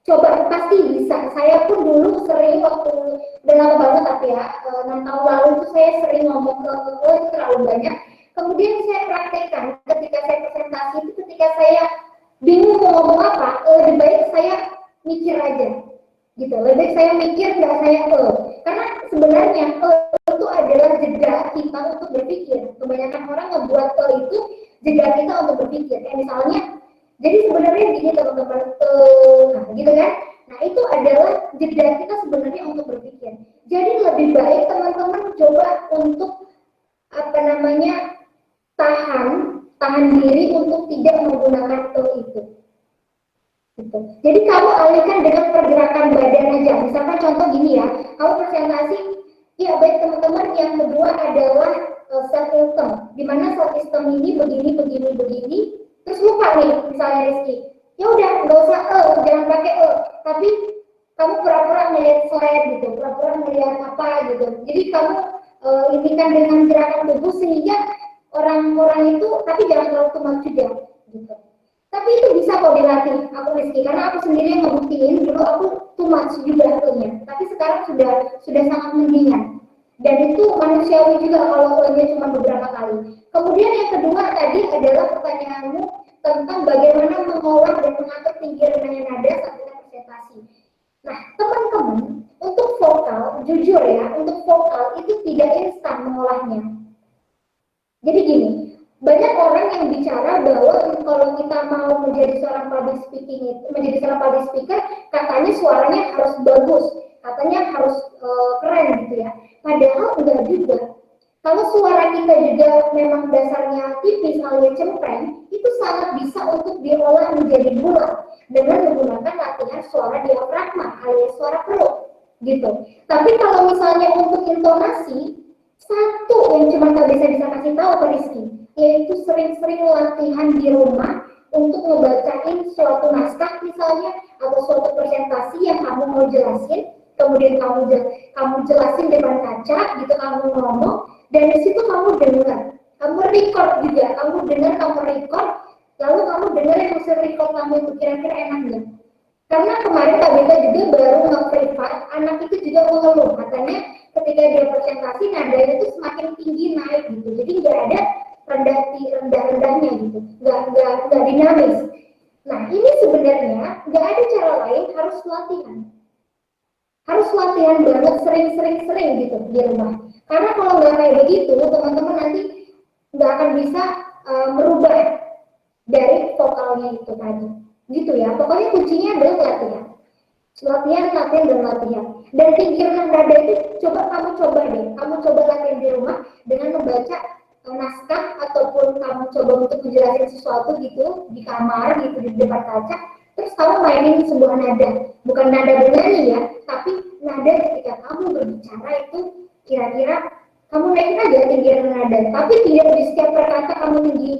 Coba pasti bisa. Saya pun dulu sering waktu udah banget tapi ya 6 tahun lalu itu saya sering ngomong ke itu terlalu banyak. Kemudian saya praktekkan ketika saya presentasi itu ketika saya bingung mau ngomong apa, lebih baik saya mikir aja gitu. Lebih baik saya mikir nggak saya karena sebenarnya itu adalah jeda kita untuk berpikir. Kebanyakan orang ngebuat itu jeda kita untuk berpikir. Kayak misalnya, jadi sebenarnya gini teman-teman, nah gitu kan. Nah itu adalah jeda kita sebenarnya untuk berpikir. Jadi lebih baik teman-teman coba untuk apa namanya tahan diri untuk tidak menggunakan itu. Gitu. Jadi kamu alihkan dengan pergerakan badan aja. Misalkan contoh gini ya, kamu presentasi, ya baik teman-teman. Yang kedua adalah self system, di mana self system ini begini, terus lupa nih, misalnya Rizky, ya udah nggak usah jangan pakai tapi kamu pura-pura melihat slide gitu, pura-pura melihat apa gitu. Jadi kamu ini kan dengan gerakan tubuh sehingga orang-orang itu, tapi jangan terlalu tumak juga gitu. Tapi itu bisa kok dilatih, aku Rizky, karena aku sendiri yang ngebuktiin dulu aku too much juga punya, tapi sekarang sudah sangat mendingan. Dan itu manusiawi juga kalau punya cuma beberapa kali. Kemudian yang kedua tadi adalah pertanyaanmu tentang bagaimana mengolah dan mengatur tinggi rendahnya nada saat kita presentasi. Nah, teman-teman, untuk vokal, jujur ya, untuk vokal itu tidak instan mengolahnya. Jadi gini, banyak orang yang bicara bahwa kalau kita mau menjadi seorang public speaker, katanya suaranya harus bagus, katanya harus keren gitu ya. Padahal enggak juga. Kalau suara kita juga memang dasarnya tipis alias cempreng, itu sangat bisa untuk diolah menjadi bulat dengan menggunakan latihan suara diafragma alias suara perut gitu. Tapi kalau misalnya untuk intonasi, satu yang cuma tak bisa kasih tahu ke Rizky, yaitu sering-sering latihan di rumah untuk ngebacain suatu naskah misalnya atau suatu presentasi yang kamu mau jelasin, kemudian kamu jelasin depan kaca gitu, kamu ngomong, dan di situ kamu dengar, kamu record juga, kamu dengar, kamu record, lalu kamu dengar yang hasil record kamu itu kira-kira enak nggak? Karena kemarin Kak Beta juga baru nge-privat, anak itu juga mengeluh, katanya ketika dia presentasi nadanya itu semakin tinggi naik gitu, jadi nggak ada rendah-rendahnya gitu, nggak dinamis. Nah ini sebenarnya nggak ada cara lain, harus latihan banget, sering gitu di rumah. Karena kalau nggak kayak begitu, teman-teman nanti nggak akan bisa merubah dari vokalnya itu tadi, gitu ya. Pokoknya kuncinya adalah latihan. Dan pikiran nada itu kamu coba latihan di rumah dengan membaca naskah ataupun kamu coba untuk menjelaskan sesuatu gitu di kamar gitu di depan kaca, terus kamu mainin sebuah nada, bukan nada bernyanyi ya, tapi nada ketika kamu berbicara itu kira-kira kamu naikin aja tinggian nada, tapi tidak di setiap kata kamu tinggi,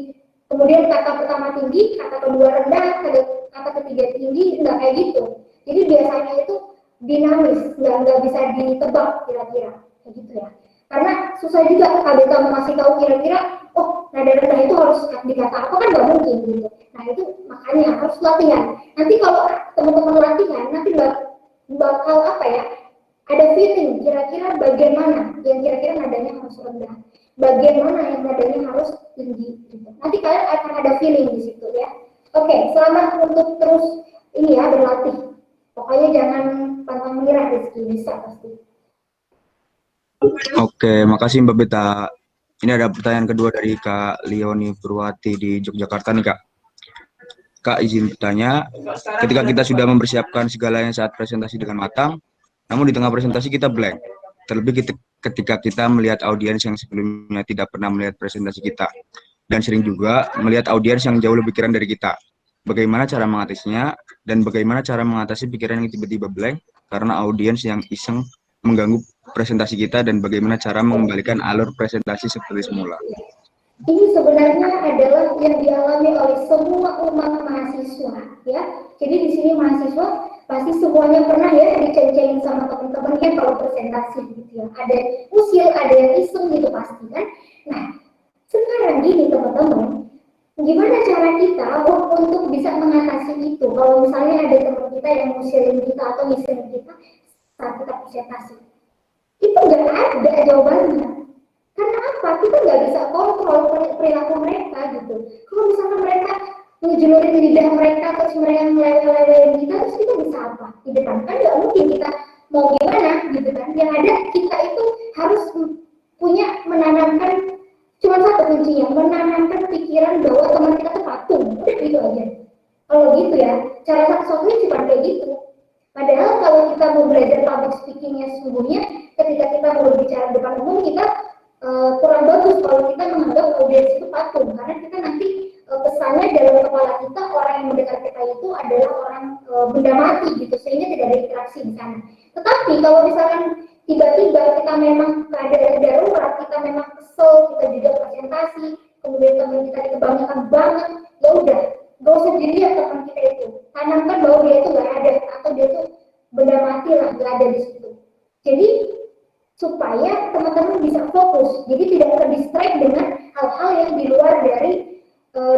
kemudian kata pertama tinggi, kata kedua rendah, kata ketiga tinggi, enggak kayak gitu. Jadi biasanya itu dinamis, nggak bisa ditebak kira-kira kayak gitu ya. Karena susah juga kalau kamu masih tahu kira-kira, oh nada rendah itu harus di kata apa, kan nggak mungkin gitu. Nah itu makanya harus latihan. Nanti kalau teman-teman latihan, nanti bakal apa ya? Ada feeling kira-kira bagian mana yang kira-kira nadanya harus rendah, bagian mana yang nadanya harus tinggi. Gitu. Nanti kalian akan ada feeling di situ ya. Oke, selamat untuk terus ini ya berlatih. Pokoknya jangan pantang menyerah, Rizky, bisa pasti. Oke, makasih Mbak Beta. Ini ada pertanyaan kedua dari Kak Leoni Purwati di Yogyakarta nih Kak. Kak izin bertanya, ketika kita sudah mempersiapkan segalanya saat presentasi dengan matang, namun di tengah presentasi kita blank. Terlebih ketika kita melihat audiens yang sebelumnya tidak pernah melihat presentasi kita. Dan sering juga melihat audiens yang jauh lebih keren dari kita. Bagaimana cara mengatasinya, dan bagaimana cara mengatasi pikiran yang tiba-tiba blank karena audiens yang iseng mengganggu presentasi kita, dan bagaimana cara mengembalikan alur presentasi seperti semula. Ini sebenarnya adalah yang dialami oleh semua umat mahasiswa ya. Jadi di sini mahasiswa pasti semuanya pernah ya diceng-cengin sama teman-temannya kalau presentasi gitu ya. Ada yang usil, ada yang iseng gitu pasti kan. Nah sekarang gini teman-teman, gimana cara kita untuk bisa mengatasi itu? Kalau misalnya ada teman kita yang ngusilin kita atau ngisilin kita saat kita presentasi, itu nggak ada jawabannya. Karena apa? Kita nggak bisa kontrol perilaku mereka gitu. Kalau misalnya mereka ngejelurin lidah mereka, terus mereka ngelewe-lewein kita, terus kita bisa apa? Di depan kan nggak mungkin kita mau gimana gitu kan. Yang ada kita itu harus punya menanamkan, cuma satu kuncinya, menanamkan pikiran bahwa teman kita tuh patung. Udah gitu aja. Kalau gitu ya, cara satu-satunya cuma kayak gitu. Padahal kalau kita mau belajar public speakingnya sesungguhnya, ketika kita mau berbicara di depan umum, kita kurang bagus kalau kita menganggap audiens itu patung, karena kita nanti pesannya dalam kepala kita orang yang mendekat kita itu adalah orang benda mati gitu, sehingga tidak ada interaksi di sana. Tetapi kalau misalkan tiba-tiba kita memang keadaan darurat, kita memang kesel, kita juga presentasi, kemudian teman kita dikebanggakan banget, ya udah, gak usah dilihat teman kita itu, tanamkan bahwa dia itu nggak ada atau dia itu benda mati lah, nggak ada di situ. Jadi supaya teman-teman bisa fokus, jadi tidak terdistract dengan hal-hal yang di luar dari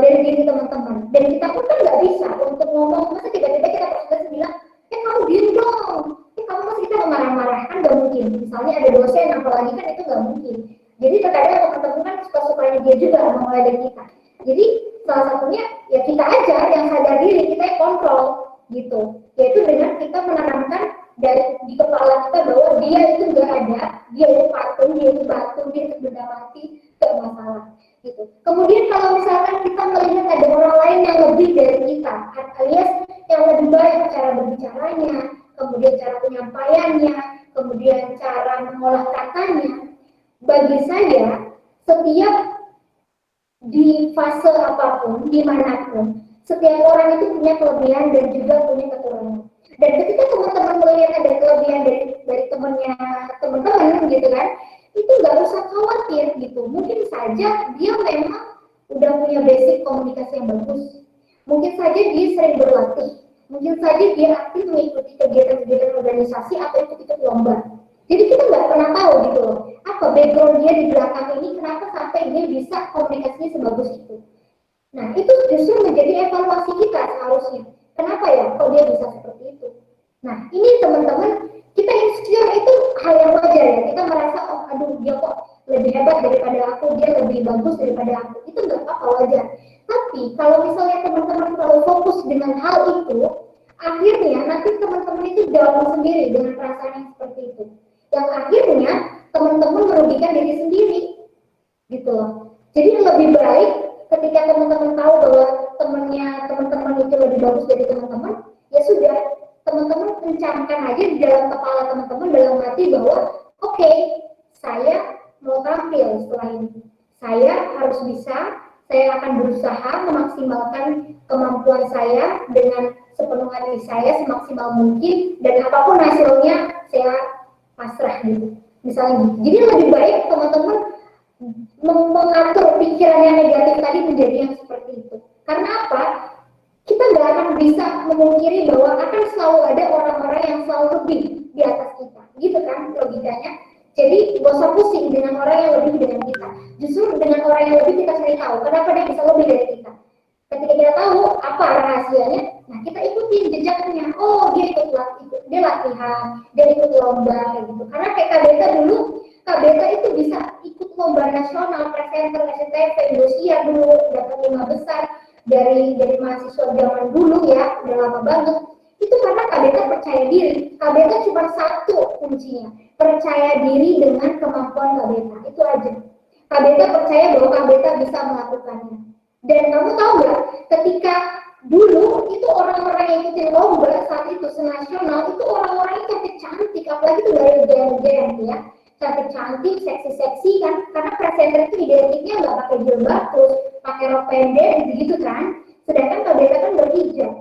diri teman-teman. Dan kita pun kan nggak bisa untuk ngomong, masa tiba-tiba kita presentasi bilang, kamu diem dong, kamu masih kita marah-marah, kan nggak mungkin. Misalnya ada dosen, apalagi kan itu nggak mungkin. Jadi terkadang teman-teman kan suka-sukanya dia juga memulai dari kita. Jadi salah satunya ya kita aja yang sadar diri, kita yang kontrol gitu, yaitu dengan kita menanamkan dari di kepala kita bahwa dia itu nggak ada, dia itu patung, dia itu batu, dia itu benda mati, nggak masalah gitu. Kemudian kalau misalkan kita melihat ada orang lain yang lebih dari kita, alias yang lebih baik cara berbicaranya, kemudian cara penyampaiannya, kemudian cara mengolah katanya, bagi saya setiap di fase apapun, dimanapun, setiap orang itu punya kelebihan dan juga punya kekurangan. Dan ketika teman-teman melihat ada kelebihan dari temannya teman-teman gitu kan, itu nggak usah khawatir gitu. Mungkin saja dia memang udah punya basic komunikasi yang bagus, mungkin saja dia sering berlatih, mungkin saja dia aktif mengikuti kegiatan-kegiatan organisasi atau ikut-ikut lomba. Jadi kita nggak pernah tahu gitu loh, apa background dia di belakang ini, kenapa sampai dia bisa komunikasinya sebagus itu. Nah itu justru menjadi evaluasi kita seharusnya. Kenapa ya kok dia bisa seperti itu? Nah ini teman-teman, kita insecure itu hal yang wajar ya. Kita merasa, oh aduh dia kok lebih lebih hebat daripada aku, dia lebih bagus daripada aku, itu nggak apa-apa, wajar. Tapi kalau misalnya teman-teman terlalu fokus dengan hal itu, akhirnya nanti teman-teman itu down sendiri dengan perasaan yang seperti itu, yang akhirnya teman-teman merugikan diri sendiri, gitu loh. Jadi lebih baik ketika teman-teman tahu bahwa teman-teman itu lebih bagus dari teman-teman, ya sudah, teman-teman kencangkan aja di dalam kepala teman-teman, dalam hati bahwa oke, saya mau tampil setelah ini, saya harus bisa, saya akan berusaha memaksimalkan kemampuan saya dengan sepenuh hati saya semaksimal mungkin, dan apapun hasilnya saya pasrah gitu, misalnya gitu. Jadi lebih baik teman-teman mengatur pikiran yang negatif tadi menjadi yang seperti itu. Karena apa? Kita nggak akan bisa memungkiri bahwa akan selalu ada orang-orang yang selalu lebih di atas kita, gitu kan logikanya. Jadi gak usah pusing dengan orang yang lebih dengan kita. Justru dengan orang yang lebih kita cari tahu kenapa dia bisa lebih dari kita. Ketika kita tahu apa rahasianya, nah kita ikutin jejaknya. Oh, dia dia latihan, dia ikut lomba kayak gitu. Karena kayak KBK dulu, KBK itu bisa ikut lomba nasional, presenter SCTV, Indosiar dulu dapat 5 besar dari mahasiswa zaman dulu ya, udah lama banget. Itu karena KBK percaya diri. KBK cuma satu kuncinya, percaya diri dengan kemampuan KBK, itu aja. KBK percaya bahwa KBK bisa melakukannya. Dan kamu tahu nggak, ketika dulu itu orang-orang yang ikutin lomba saat itu senasional, itu orang-orang yang cantik-cantik, apalagi itu dari gen-gen ya, cantik-cantik, seksi-seksi kan, karena presenter itu identiknya nggak pakai jilbab, terus pakai rok pendek gitu kan. Sedangkan KBK kan berhijab.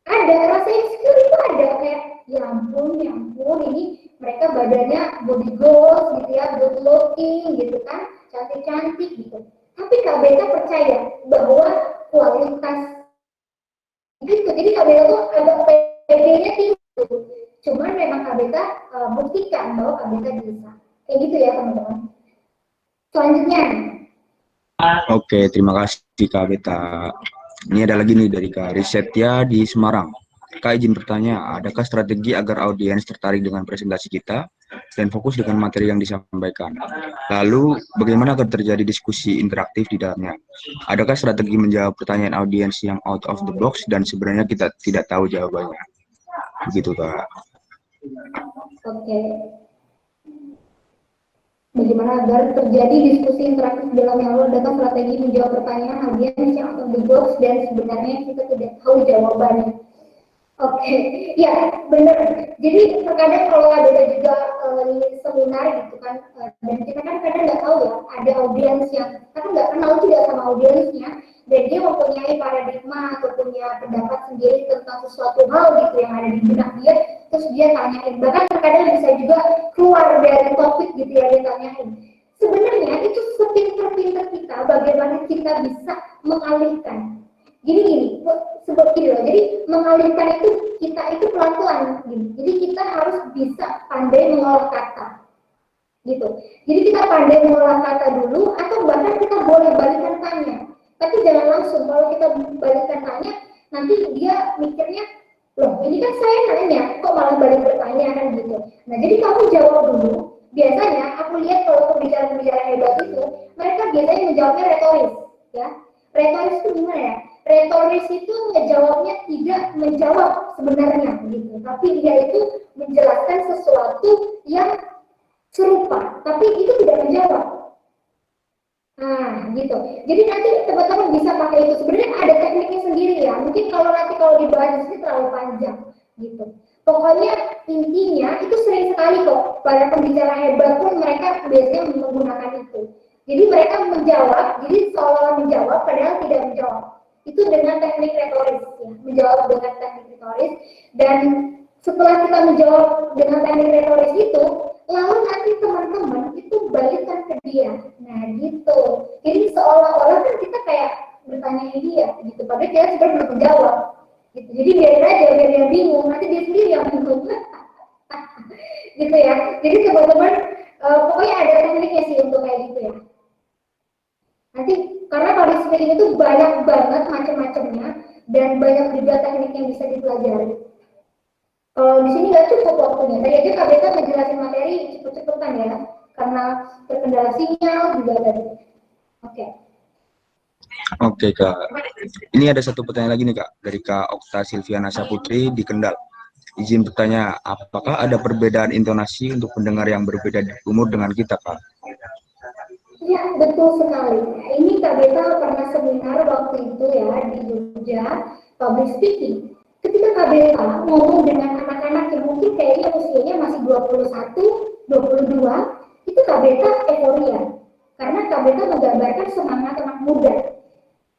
Ada rasa insecure itu ada, kayak ya ampun ini mereka badannya body goals gitu ya, good looking gitu kan, cantik-cantik gitu. Tapi KBK percaya bahwa kualitas gitu, jadi KBK tuh ada PD-nya tinggi. Cuman memang KBK buktikan bahwa KBK bisa. Kayak gitu ya teman-teman. Selanjutnya. Oke, terima kasih Kak Beta. Ini ada lagi nih dari Kak Risetia di Semarang. Kak izin bertanya, adakah strategi agar audiens tertarik dengan presentasi kita dan fokus dengan materi yang disampaikan? Lalu, bagaimana agar terjadi diskusi interaktif di dalamnya? Adakah strategi menjawab pertanyaan audiens yang out of the box dan sebenarnya kita tidak tahu jawabannya? Begitu Kak. Oke. Bagaimana agar terjadi diskusi interaktif dalam yang lalu, adakah strategi menjawab pertanyaan audiens yang out of the box dan sebenarnya kita tidak tahu jawabannya? Oke, ya benar. Jadi terkadang kalau ada juga seminar gitu kan, dan kita kan kadang nggak tahu ya, ada audiens yang kita nggak kenal juga sama audiensnya, dan dia mempunyai paradigma atau punya pendapat sendiri tentang sesuatu hal gitu yang ada di benak dia, terus dia tanyain. Bahkan terkadang bisa juga keluar dari topik gitu ya, dia tanyain. Sebenarnya itu sepintar-pintar kita bagaimana kita bisa mengalihkan. Gini, seperti itu. Jadi mengalihkan itu kita itu pelan-pelan. Jadi kita harus bisa pandai mengolah kata, gitu. Jadi kita pandai mengolah kata dulu, atau bahkan kita boleh balikan tanya. Tapi jangan langsung. Kalau kita balikan tanya, nanti dia mikirnya, loh ini kan saya nanya, kok malah balik bertanya kan gitu. Nah jadi kamu jawab dulu. Biasanya aku lihat kalau pembicara-pembicara hebat itu, mereka biasanya menjawabnya retoris, ya. Retoris itu gimana ya? Retoris itu ngejawabnya tidak menjawab sebenarnya gitu, tapi dia itu menjelaskan sesuatu yang serupa, tapi itu tidak menjawab. Nah, gitu. Jadi nanti teman-teman bisa pakai itu. Sebenarnya ada tekniknya sendiri ya. Mungkin kalau nanti dibahas di sini terlalu panjang, gitu. Pokoknya intinya itu sering sekali kok para pembicara hebat pun mereka biasanya menggunakan itu. Jadi mereka menjawab, jadi seolah menjawab padahal tidak menjawab. Itu dengan teknik retoris ya, menjawab dengan teknik retoris. Dan setelah kita menjawab dengan teknik retoris itu, lalu nanti teman-teman itu balikkan ke dia. Nah gitu. Jadi seolah-olah kan kita kayak bertanya dia gitu, padahal dia sudah belum menjawab. Gitu. Jadi biarin aja, biar dia bingung, nanti dia sendiri yang bingung. Gitu ya. Jadi teman-teman pokoknya ada tekniknya sih untuk kayak gitu ya. Nanti karena public speaking itu banyak banget macam-macamnya dan banyak juga teknik yang bisa dipelajari. Kalau di sini nggak cukup waktunya. Tadi aja KBK ngejelasin materi cepet-cepetan ya. karena terkendala sinyal juga tadi. Oke. Oke Kak, ini ada satu pertanyaan lagi nih Kak, dari Kak Okta Silviana Saputri di Kendal. Izin bertanya, apakah ada perbedaan intonasi untuk pendengar yang berbeda umur dengan kita Kak? Ya, betul sekali. Nah, ini Kak Beta pernah seminar waktu itu ya di Jogja, public speaking. Ketika Kak Beta ngomong dengan anak-anak yang mungkin kayaknya usianya masih 21, 22, itu Kak Beta euforia. Karena Kak Beta menggambarkan semangat anak muda.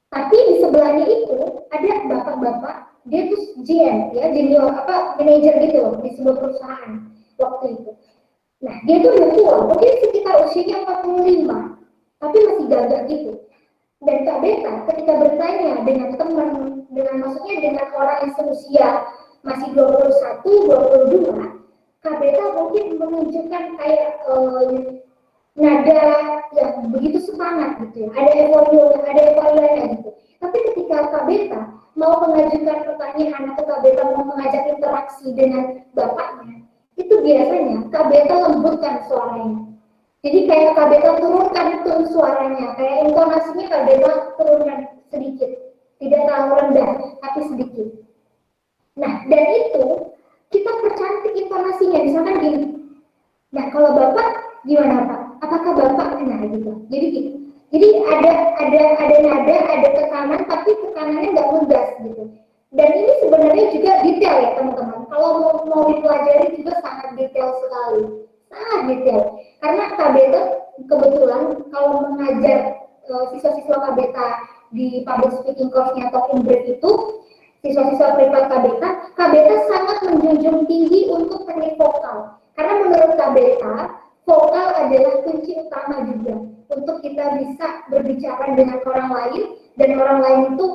Tapi di sebelahnya itu ada bapak-bapak, dia tuh GM, ya, junior manajer gitu loh di sebuah perusahaan waktu itu. Nah, dia tuh udah tua, mungkin sekitar usianya 45, tapi masih gagah gitu. Dan Kak Beta ketika bertanya dengan teman, maksudnya dengan orang yang seusia masih 21, 22, Kak Beta mungkin menunjukkan kayak nada yang begitu semangat gitu ya, ada euforianya gitu. Tapi ketika Kak Beta mau mengajukan pertanyaan atau Kak Beta mau mengajak interaksi dengan bapaknya, itu biasanya Kak Beta lembutkan suaranya. Jadi kayak Kak Beta turunkan tone suaranya, kayak intonasinya Kak Beta turunkan sedikit, tidak terlalu rendah, tapi sedikit. Nah, dan itu kita percantik intonasinya, misalkan gini. Nah, kalau Bapak gimana Pak? Apakah Bapak nah gitu? Jadi gitu. Jadi ada nada, ada tekanan, tapi tekanannya nggak ngegas gitu. Dan ini sebenarnya juga detail ya teman-teman. Kalau mau dipelajari juga sangat detail sekali, sangat detail. Karena Kak Beta kebetulan kalau mengajar siswa-siswa Kak Beta di public speaking course-nya Talking Break itu, siswa-siswa privat Kak Beta sangat menjunjung tinggi untuk teknik vokal. Karena menurut Kak Beta, vokal adalah kunci utama juga untuk kita bisa berbicara dengan orang lain, dan orang lain itu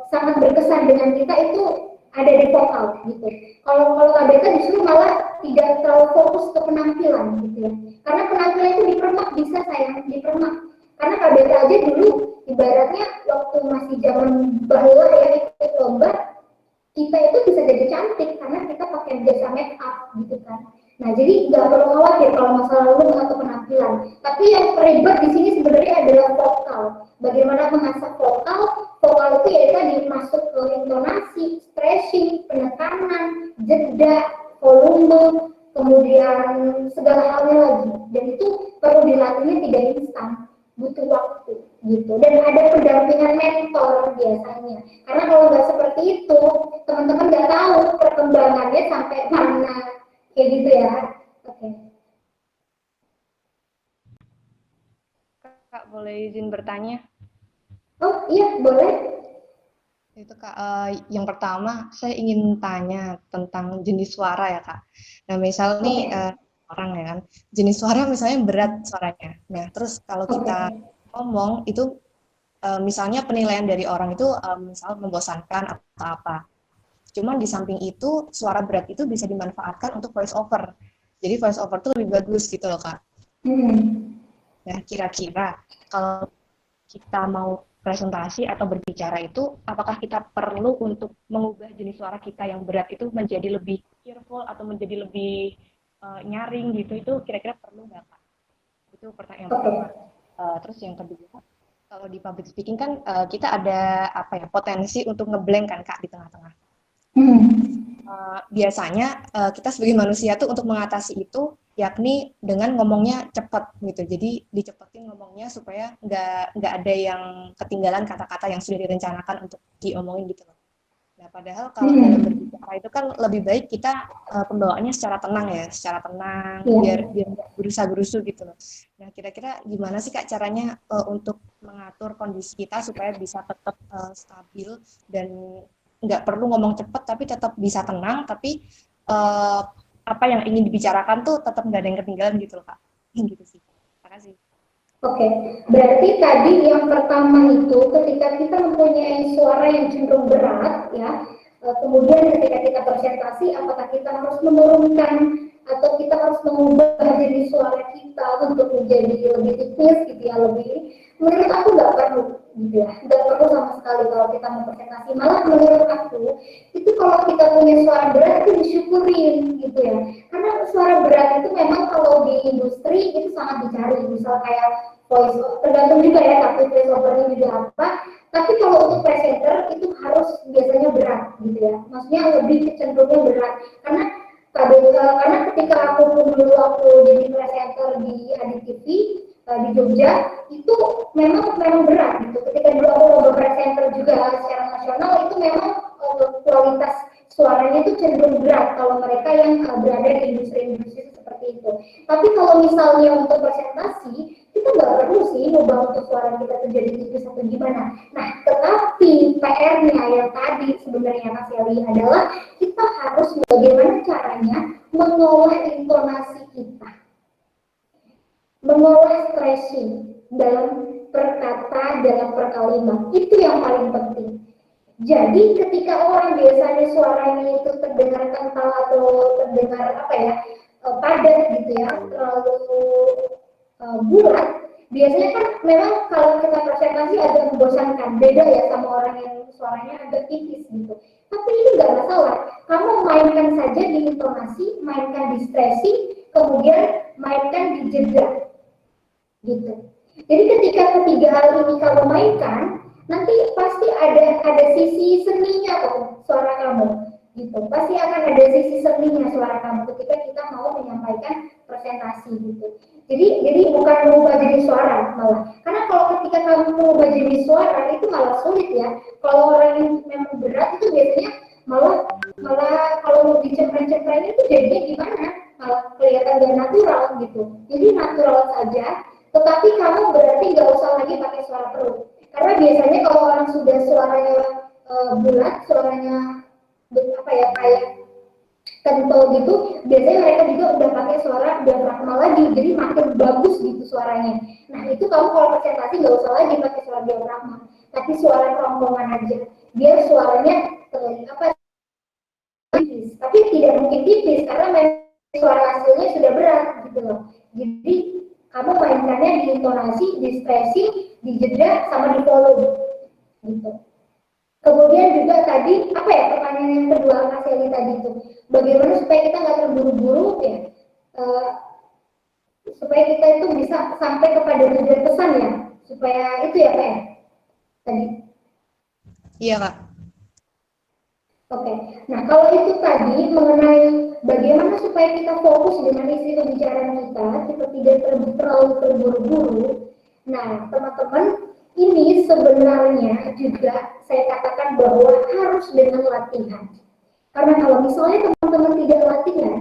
sangat berkesan dengan kita itu ada di vokal gitu. Kalau Kak Beta justru malah tidak terlalu fokus ke penampilan gitu ya. Karena penampilan itu dipermak, bisa sayang dipermak. Karena Kak Beta aja dulu ibaratnya waktu masih zaman bahula ya ikut lomba, kita itu bisa jadi cantik karena kita pakai jasa make up gitu kan. Nah, jadi nggak perlu khawatir kalau masalah look atau penampilan. Tapi yang ribet di sini sebenarnya adalah vokal. Bagaimana mengasah vokal? Vokal itu ya tadi masuk ke intonasi, stretching, penekanan, jeda, volume, kemudian segala halnya lagi. Dan itu perlu dilatihnya tidak instan, butuh waktu gitu. Dan ada pendampingan mentor biasanya. Karena kalau nggak seperti itu, teman-teman nggak tahu perkembangannya sampai mana. Kayak gitu ya. Oke. Kak, boleh izin bertanya? Oh iya, boleh. Itu Kak, yang pertama saya ingin tanya tentang jenis suara ya Kak. Nah misal nih orang ya kan, jenis suara misalnya berat suaranya. Nah terus kalau kita ngomong itu misalnya penilaian dari orang itu misal membosankan atau apa. Cuman di samping itu suara berat itu bisa dimanfaatkan untuk voice over. Jadi voice over itu lebih bagus gitu loh Kak. Nah kira-kira kalau kita mau presentasi atau berbicara itu, apakah kita perlu untuk mengubah jenis suara kita yang berat itu menjadi lebih cheerful atau menjadi lebih nyaring gitu? Itu kira-kira perlu nggak Kak? Itu pertanyaan pertama. Terus yang kedua, kalau di public speaking kan kita ada potensi untuk ngeblank kan Kak di tengah-tengah. Biasanya kita sebagai manusia tuh untuk mengatasi itu yakni dengan ngomongnya cepat gitu. Jadi dicepetin ngomongnya supaya nggak ada yang ketinggalan kata-kata yang sudah direncanakan untuk diomongin gitu loh. Nah padahal kalau dalam berbicara itu kan lebih baik kita pembawaannya secara tenang ya, biar nggak gerusa-gerusu gitu loh. Nah kira-kira gimana sih Kak caranya untuk mengatur kondisi kita supaya bisa tetap stabil dan nggak perlu ngomong cepat tapi tetap bisa tenang, tapi apa yang ingin dibicarakan tuh tetap nggak ada yang ketinggalan gitu loh Kak. Gitu sih. Terima kasih. Oke, berarti tadi yang pertama itu ketika kita mempunyai suara yang cenderung berat ya, kemudian ketika kita presentasi apakah kita harus menurunkan atau kita harus mengubah jenis suara kita untuk menjadi lebih tipis gitu ya, lebih menurut aku nggak perlu gitu ya, nggak perlu sama sekali kalau kita mau presentasi. Malah menurut aku itu kalau kita punya suara berat itu disyukurin gitu ya, karena suara berat itu memang kalau di industri itu sangat dicari, misal kayak voice tergantung juga ya, tapi voice overnya juga apa. Tapi kalau untuk presenter itu harus biasanya berat gitu ya, maksudnya lebih cenderungnya berat karena ketika aku pun dulu aku jadi presenter di Adi TV di Jogja itu memang berat gitu. Ketika dulu aku lomba presenter juga secara nasional itu memang kualitas suaranya itu cenderung berat kalau mereka yang berada di industri-industri seperti itu. Tapi kalau misalnya untuk presentasi kita nggak perlu sih ngubah untuk suara kita terjadi tipis atau gimana. Nah, tetapi PR-nya yang tadi sebenarnya Mas Eli adalah kita harus bagaimana caranya mengolah intonasi kita, mengolah stressing dalam perkata, dalam perkalimat, itu yang paling penting. Jadi ketika orang biasanya suaranya itu terdengar kental atau terdengar padat gitu ya, terlalu bulat, biasanya kan memang kalau kita presentasi agak membosankan, beda ya sama orang yang suaranya agak tipis gitu. Tapi ini nggak masalah, kamu mainkan saja di intonasi, mainkan di stressing, kemudian mainkan di jeda gitu. Jadi ketika ketiga hal ini kamu mainkan, nanti pasti ada sisi seninya kok suara kamu gitu. Pasti akan ada sisi seninya suara kamu ketika kita mau menyampaikan presentasi gitu. Jadi bukan merubah jenis suara malah. Karena kalau ketika kamu merubah jenis suara itu malah sulit ya. Kalau orang yang memang berat itu biasanya malah kalau mau dicempreng-cempreng itu jadinya gimana? Malah kelihatan gak natural gitu. Jadi natural saja. Tetapi kamu berarti nggak usah lagi pakai suara perut. Karena biasanya kalau orang sudah suaranya bulat, suaranya kayak kental gitu, biasanya mereka juga udah pakai suara diafragma lagi, jadi makin bagus gitu suaranya. Nah itu kamu kalau presentasi nggak usah lagi pakai suara diafragma, tapi suara kerongkongan aja, biar suaranya tipis. Tapi tidak mungkin tipis karena suara hasilnya sudah berat gitu loh. Jadi kamu mainkannya di intonasi, di stressing, di jeda, sama di volume gitu. Kemudian juga tadi pertanyaan yang kedua Mas Eli tadi itu bagaimana supaya kita nggak terburu-buru ya, supaya kita itu bisa sampai kepada tujuan pesan ya, supaya itu ya Pak ya tadi. Iya Kak. Oke, nah kalau itu tadi mengenai bagaimana supaya kita fokus dengan isi pembicaraan kita tidak terlalu terburu-buru. Nah, teman-teman, ini sebenarnya juga saya katakan bahwa harus dengan latihan. Karena kalau misalnya teman-teman tidak latihan,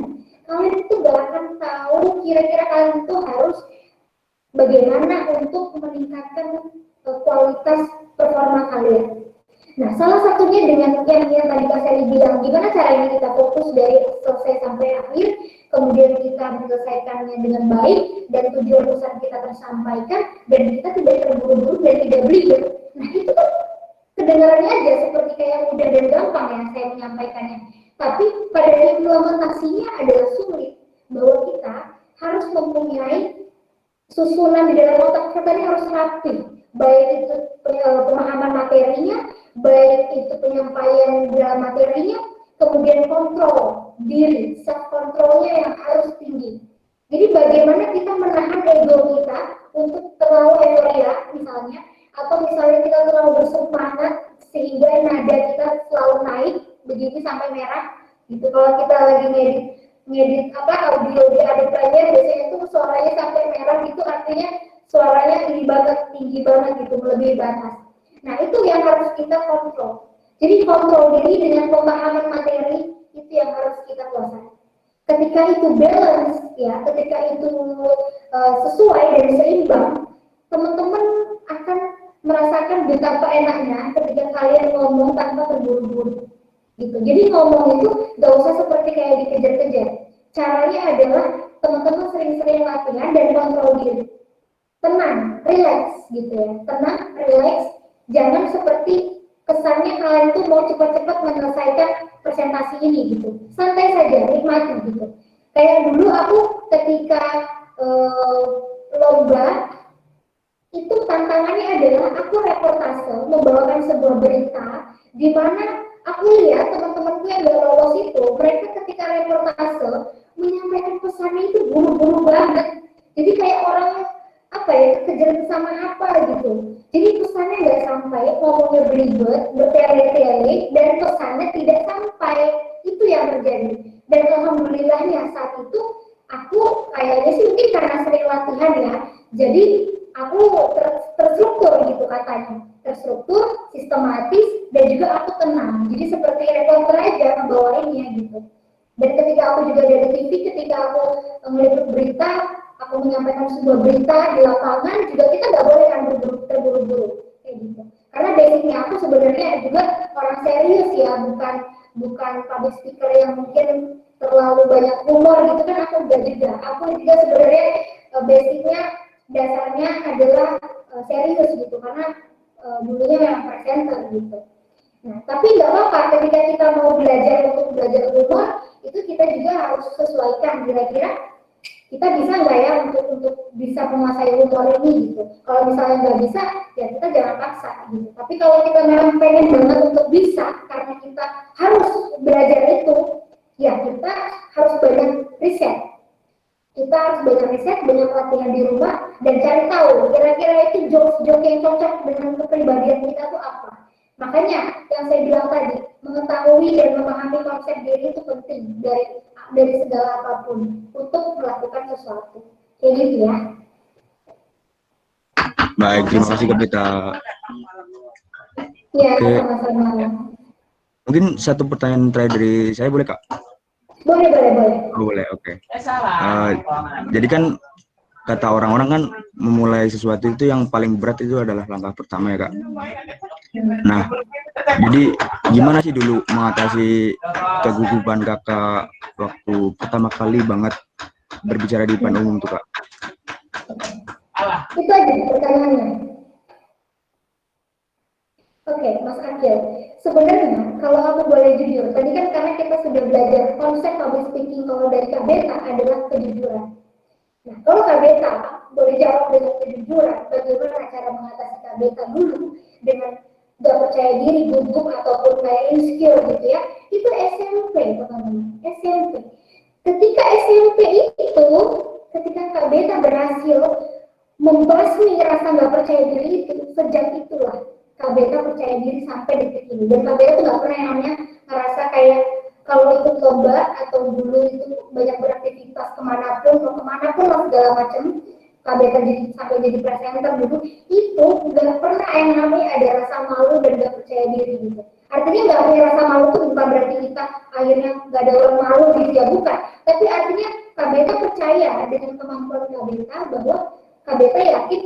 kalian itu gak akan tahu kira-kira kalian itu harus bagaimana untuk meningkatkan kualitas performa kalian. Nah, salah satunya dengan yang tadi Kak Sally bilang, gimana caranya kita fokus dari selesai sampai akhir, kemudian kita menyelesaikannya dengan baik, dan tujuan pesan kita tersampaikan, dan kita tidak terburu-buru dan tidak belibet. Nah, itu kan kedengarannya aja seperti kayak mudah dan gampang ya saya menyampaikannya. Tapi pada implementasinya adalah sulit, bahwa kita harus mempunyai susunan di dalam otak kita ini harus rapi, baik itu pemahaman materinya, baik itu penyampaian dalam materinya, kemudian kontrol diri, self kontrolnya yang harus tinggi. Jadi bagaimana kita menahan ego kita untuk terlalu euforia misalnya, atau misalnya kita terlalu bersemangat sehingga nada kita selalu naik begini sampai merah gitu. Kalau kita lagi ngedit audio di Adobe Premiere biasanya itu suaranya sampai merah gitu, artinya suaranya tinggi banget gitu, melebihi batas. Nah itu yang harus kita kontrol. Jadi kontrol diri dengan pemahaman materi itu yang harus kita kuasai. Ketika itu balance ya, ketika itu sesuai dan seimbang, teman-teman akan merasakan betapa enaknya ketika kalian ngomong tanpa terburu-buru. Gitu. Jadi ngomong itu gak usah seperti kayak dikejar-kejar. Caranya adalah teman-teman sering-sering latihan dan kontrol diri. Tenang, relax gitu ya. Tenang, relax. Jangan seperti kesannya kalian tuh mau cepat-cepat menyelesaikan presentasi ini gitu. Santai saja, nikmati gitu. Kayak dulu aku ketika lomba itu tantangannya adalah aku reportase membawakan sebuah berita di mana aku lihat teman-temanku yang gak lolos itu, mereka ketika reportase menyampaikan pesannya itu buru-buru banget. Jadi kayak orang apa ya, kejar sama apa gitu. Jadi pesannya nggak sampai, ngomongnya beribet, bertele-tele, dan pesannya tidak sampai. Itu yang terjadi. Dan alhamdulillahnya saat itu aku kayaknya sih mungkin karena sering latihan ya, jadi aku terstruktur gitu katanya, terstruktur, sistematis, dan juga aku tenang. Jadi seperti reporter aja ngebawainnya gitu. Dan ketika aku juga dari TV, ketika aku meliput berita, aku menyampaikan sebuah berita di lapangan, juga kita nggak boleh kan terburu-buru kayak gitu. Karena basicnya aku sebenarnya juga orang serius ya, bukan public speaker yang mungkin terlalu banyak humor gitu kan, aku enggak juga. Aku juga sebenarnya basicnya dasarnya adalah serius gitu, karena dulunya memang presenter gitu. Nah, tapi nggak apa-apa ketika kita mau belajar untuk belajar humor, itu kita juga harus sesuaikan kira-kira kita bisa nggak ya untuk bisa menguasai humor ini gitu. Kalau misalnya nggak bisa, ya kita jangan paksa gitu. Tapi kalau kita memang pengen banget untuk bisa, karena kita harus belajar itu, ya kita harus banyak riset. Kita harus banyak riset, banyak latihan di rumah, dan cari tahu kira-kira itu jokes-jokes yang cocok dengan kepribadian kita tuh apa. Makanya yang saya bilang tadi, mengetahui dan memahami konsep diri itu penting dari segala apapun untuk melakukan sesuatu. Kayak gitu ya. Baik, terima kasih Kak Prita. Ya, Oke. sama-sama. Mungkin satu pertanyaan terakhir dari saya, boleh Kak? Boleh. Oh, boleh, oke. Jadi kan kata orang-orang kan memulai sesuatu itu yang paling berat itu adalah langkah pertama ya Kak. Nah, jadi gimana sih dulu mengatasi kegugupan Kakak waktu pertama kali banget berbicara di depan umum tuh Kak? Itu aja pertanyaannya. Oke, Mas Akil. Sebenarnya kalau aku boleh jujur, tadi kan karena kita sudah belajar konsep public speaking kalau dari Kak Beta adalah kejujuran. Nah, kalau Kak Beta boleh jawab dengan kejujuran, bagaimana cara mengatasi Kak Beta dulu dengan gak percaya diri, gugup ataupun kayak insecure gitu ya, itu SMP teman-teman, SMP. Ketika SMP itu, ketika Kak Beta berhasil membasmi rasa gak percaya diri itu, sejak itulah Kak Beta percaya diri sampai detik ini. Dan Kak Beta tuh gak pernah yang namanya ngerasa kayak kalau ikut lomba atau dulu itu banyak beraktivitas kemanapun lah segala macam, Kak Beta sampai jadi presenter dulu, itu nggak pernah yang namanya ada rasa malu dan nggak percaya diri gitu. Artinya nggak punya rasa malu itu bukan berarti kita akhirnya nggak ada orang malu gitu ya, bukan. Tapi artinya Kak Beta percaya dengan kemampuan Kak Beta bahwa Kak Beta yakin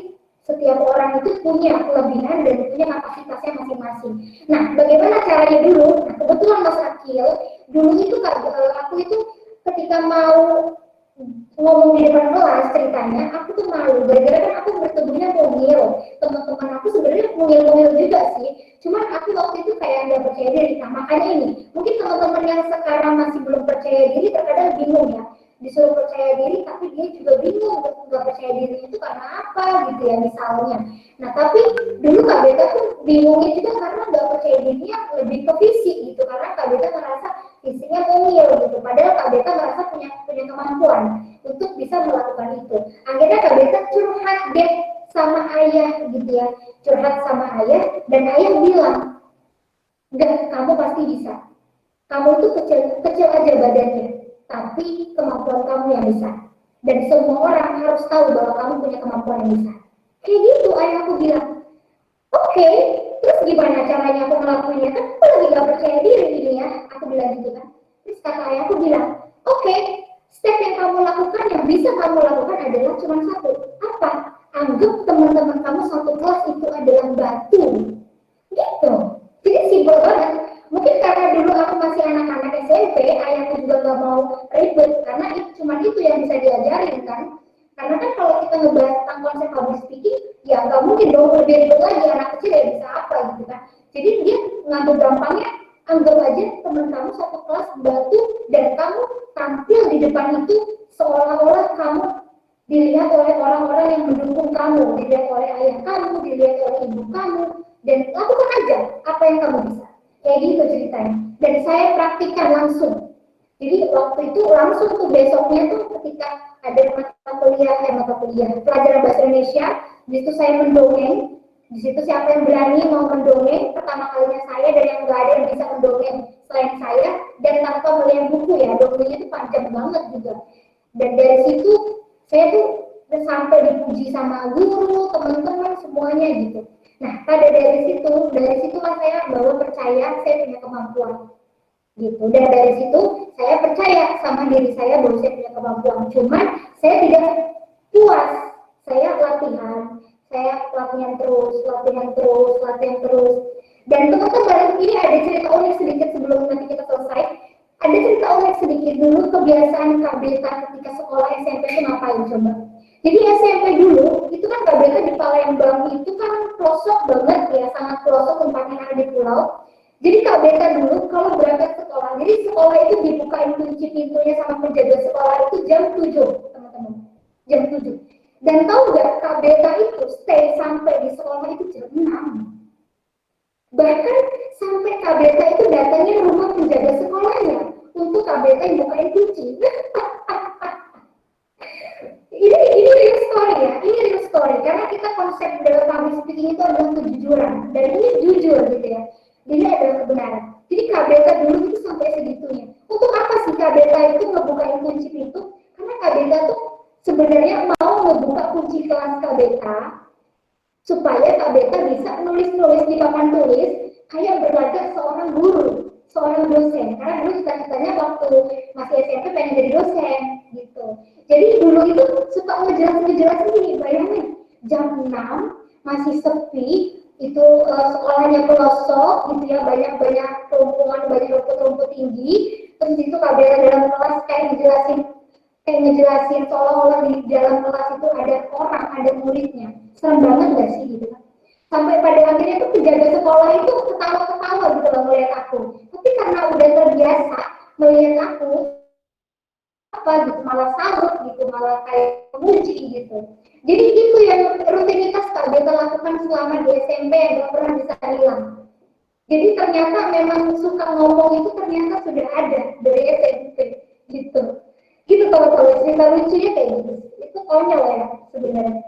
setiap orang itu punya kelebihan dan punya kapasitasnya masing-masing. Nah, bagaimana caranya dulu? Nah, kebetulan Mas Akil, dulu itu aku itu ketika mau ngomong di depan kelas ceritanya, aku tuh malu. Gara-gara kan aku bertemunya mungil. Teman-teman aku sebenarnya mungil-mungil juga sih. Cuman aku waktu itu kayak nggak percaya diri. Nah, makanya ini, mungkin teman-teman yang sekarang masih belum percaya diri terkadang bingung ya. Disuruh percaya diri tapi dia juga bingung nggak percaya diri itu karena apa gitu ya misalnya. Nah tapi dulu Kak Beta tuh bingungnya juga karena nggak percaya dirinya lebih ke fisik gitu, karena Kak Beta merasa fisiknya mungil gitu, padahal Kak Beta merasa punya kemampuan untuk bisa melakukan itu. Akhirnya Kak Beta curhat deh sama ayah gitu ya, curhat sama ayah, dan ayah bilang, enggak, kamu pasti bisa, kamu itu kecil aja badannya, tapi kemampuan kamu yang besar. Dan semua orang harus tahu bahwa kamu punya kemampuan yang besar. Kayak gitu ayahku bilang. Oke, terus gimana caranya aku ngelakuinnya? Kan aku lagi gak percaya diri ini ya. Aku bilang gitu kan. Terus kata ayahku bilang, oke, step yang kamu lakukan, yang bisa kamu lakukan adalah cuma satu. Apa? Anggap teman-teman kamu satu kelas itu adalah batu. Gitu. Jadi simpel banget. Mungkin karena dulu aku masih anak-anak SMP, ayahku juga gak mau ribet, karena cuma itu yang bisa diajarin kan. Karena kan kalau kita ngebahas tentang konsep public speaking, ya nggak mungkin dong lebih ribet lagi, anak kecil ya bisa apa gitu kan. Jadi dia ngambil gampangnya, anggap aja teman kamu satu kelas batu, dan kamu tampil di depan itu seolah-olah kamu dilihat oleh orang-orang yang mendukung kamu, dilihat oleh ayah kamu, dilihat oleh ibu kamu, dan lakukan aja apa yang kamu bisa. Kayak gitu ceritanya. Dan saya praktikkan langsung. Jadi waktu itu langsung tuh besoknya tuh ketika ada mata kuliah pelajaran bahasa Indonesia, di situ saya mendongeng. Di situ siapa yang berani mau mendongeng, pertama kalinya saya, dan yang nggak ada yang bisa mendongeng selain saya, dan tanpa melihat buku ya, dongengnya itu panjang banget juga. Dan dari situ saya tuh sampai dipuji sama guru, teman-teman semuanya gitu. Nah, pada dari situlah saya bahwa percaya saya punya kemampuan gitu. Dan dari situ saya percaya sama diri saya bahwa saya punya kemampuan. Cuman saya tidak puas. Saya latihan terus. Dan teman-teman, ini ada cerita unik sedikit sebelum nanti kita selesai. Ada cerita unik sedikit dulu kebiasaan Kak Beta ketika sekolah SMP itu ngapain coba? Jadi SMP dulu, itu kan Kak Beta di Palembang itu kan pelosok banget ya, sangat pelosok tempatnya ada di pulau. Jadi Kak Beta dulu kalau berangkat sekolah, jadi sekolah itu dibukain kunci pintunya sama penjaga sekolah itu jam 7, teman-teman. Jam 7. Dan tahu nggak, Kak Beta itu stay sampai di sekolah itu jam 6. Bahkan sampai Kak Beta itu datangnya rumah penjaga sekolahnya untuk Kak Beta yang bukain kunci. ini real story ya, ini real story karena kita konsep dalam public speaking itu adalah kejujuran dan ini jujur gitu ya. Ini adalah kebenaran. Jadi Kak Beta dulu itu sampai segitunya. Untuk apa sih Kak Beta itu ngebukain kunci pintu? Karena Kak Beta tuh sebenarnya mau ngebuka kunci kelas Kak Beta supaya Kak Beta bisa nulis-nulis di papan tulis kayak berlagak seorang guru, seorang dosen. Karena dulu cita-citanya waktu masih SMP pengen jadi dosen gitu. Jadi dulu itu suka ngejelasin gini, bayangin jam 6 masih sepi, itu sekolahnya pelosok gitu ya, banyak kelumpungan, banyak rumput-rumput tinggi. Terus itu Kak Beta dalam kelas kayak ngejelasin seolah-olah di dalam kelas itu ada orang, ada muridnya. Serem banget gak sih gitu kan? Sampai pada akhirnya tuh penjaga sekolah itu ketawa-ketawa gitu loh melihat aku. Tapi karena udah terbiasa melihat aku, apa gitu, malah salut gitu, malah kayak memuji gitu. Jadi itu yang rutinitas Kak Beta lakukan selama di SMP yang gak pernah bisa hilang. Jadi ternyata memang suka ngomong itu ternyata sudah ada dari SMP gitu. Gitu kalau cerita lucunya kayak gitu. Itu konyol ya sebenarnya.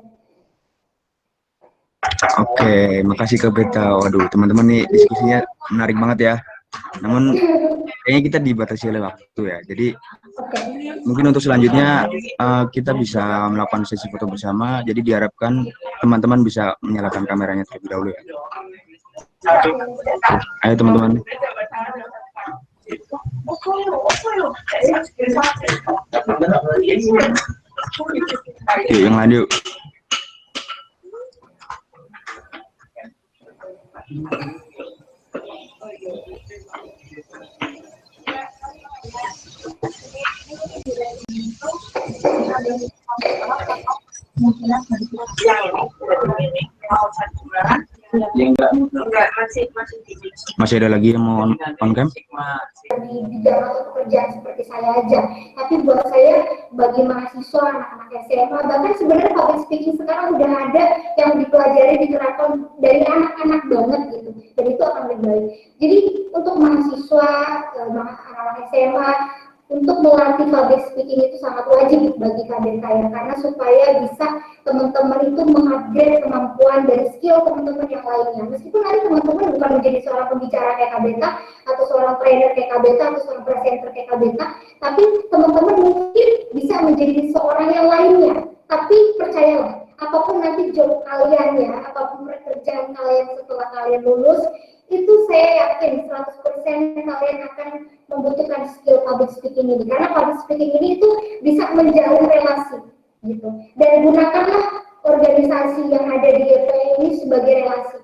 Oke, makasih Kak Beta. Waduh, teman-teman nih diskusinya menarik banget ya. Namun kayaknya kita dibatasi oleh waktu ya. Jadi mungkin untuk selanjutnya kita bisa melakukan sesi foto bersama. Jadi diharapkan teman-teman bisa menyalakan kameranya terlebih dahulu ya. Ayo teman-teman. Yuk, yang lain yuk. Masih ada lagi yang mau on cam? Di dalam pekerjaan seperti saya aja, tapi buat saya bagi mahasiswa, anak-anak SMA, bahkan sebenarnya public speaking sekarang udah ada yang dipelajari, diterapkan dari anak-anak banget gitu, dan itu akan lebih baik. Jadi untuk mahasiswa, anak-anak SMA, untuk melatih public speaking itu sangat wajib bagi kader saya, karena supaya bisa teman-teman itu mengupgrade kemampuan dan skill teman-teman yang lainnya. Meskipun nanti teman-teman bukan menjadi seorang pembicara kayak Kak Beta, atau seorang trainer kayak Kak Beta, atau seorang presenter kayak Kak Beta, tapi teman-teman mungkin bisa menjadi seorang yang lainnya. Tapi percayalah, apapun nanti job kalian ya, apapun pekerjaan kalian setelah kalian lulus, itu saya yakin 100% kalian akan membutuhkan skill public speaking ini, karena public speaking ini itu bisa menjalin relasi gitu, dan gunakanlah organisasi yang ada di YPE ini sebagai relasi.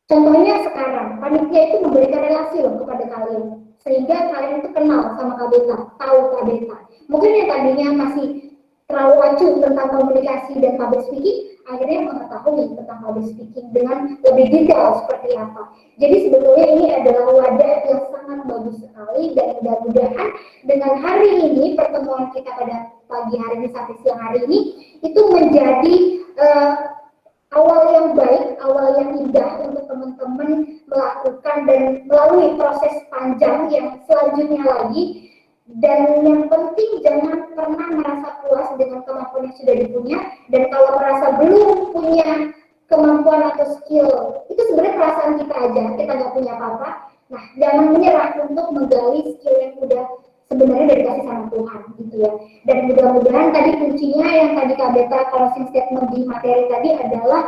Contohnya sekarang panitia itu memberikan relasi loh kepada kalian, sehingga kalian itu kenal sama Kak Beta, tahu Kak Beta. Mungkin yang tadinya masih terlalu acuh tentang komunikasi dan public speaking, akhirnya mengetahui tentang public speaking dengan lebih detail seperti apa. Jadi sebetulnya ini adalah wadah yang sangat bagus sekali, dan mudah-mudahan dengan hari ini, pertemuan kita pada pagi hari ini sampai siang hari ini, itu menjadi awal yang baik, awal yang indah untuk teman-teman melakukan dan melalui proses panjang yang selanjutnya lagi. Dan yang penting jangan pernah merasa puas dengan kemampuan yang sudah dipunya, dan kalau merasa belum punya kemampuan atau skill, itu sebenarnya perasaan kita aja, kita nggak punya apa-apa. Nah, jangan menyerah untuk menggali skill yang udah sebenarnya dari kasih sama Tuhan gitu ya. Dan mudah-mudahan tadi kuncinya yang tadi Kak Beta closing statement di materi tadi adalah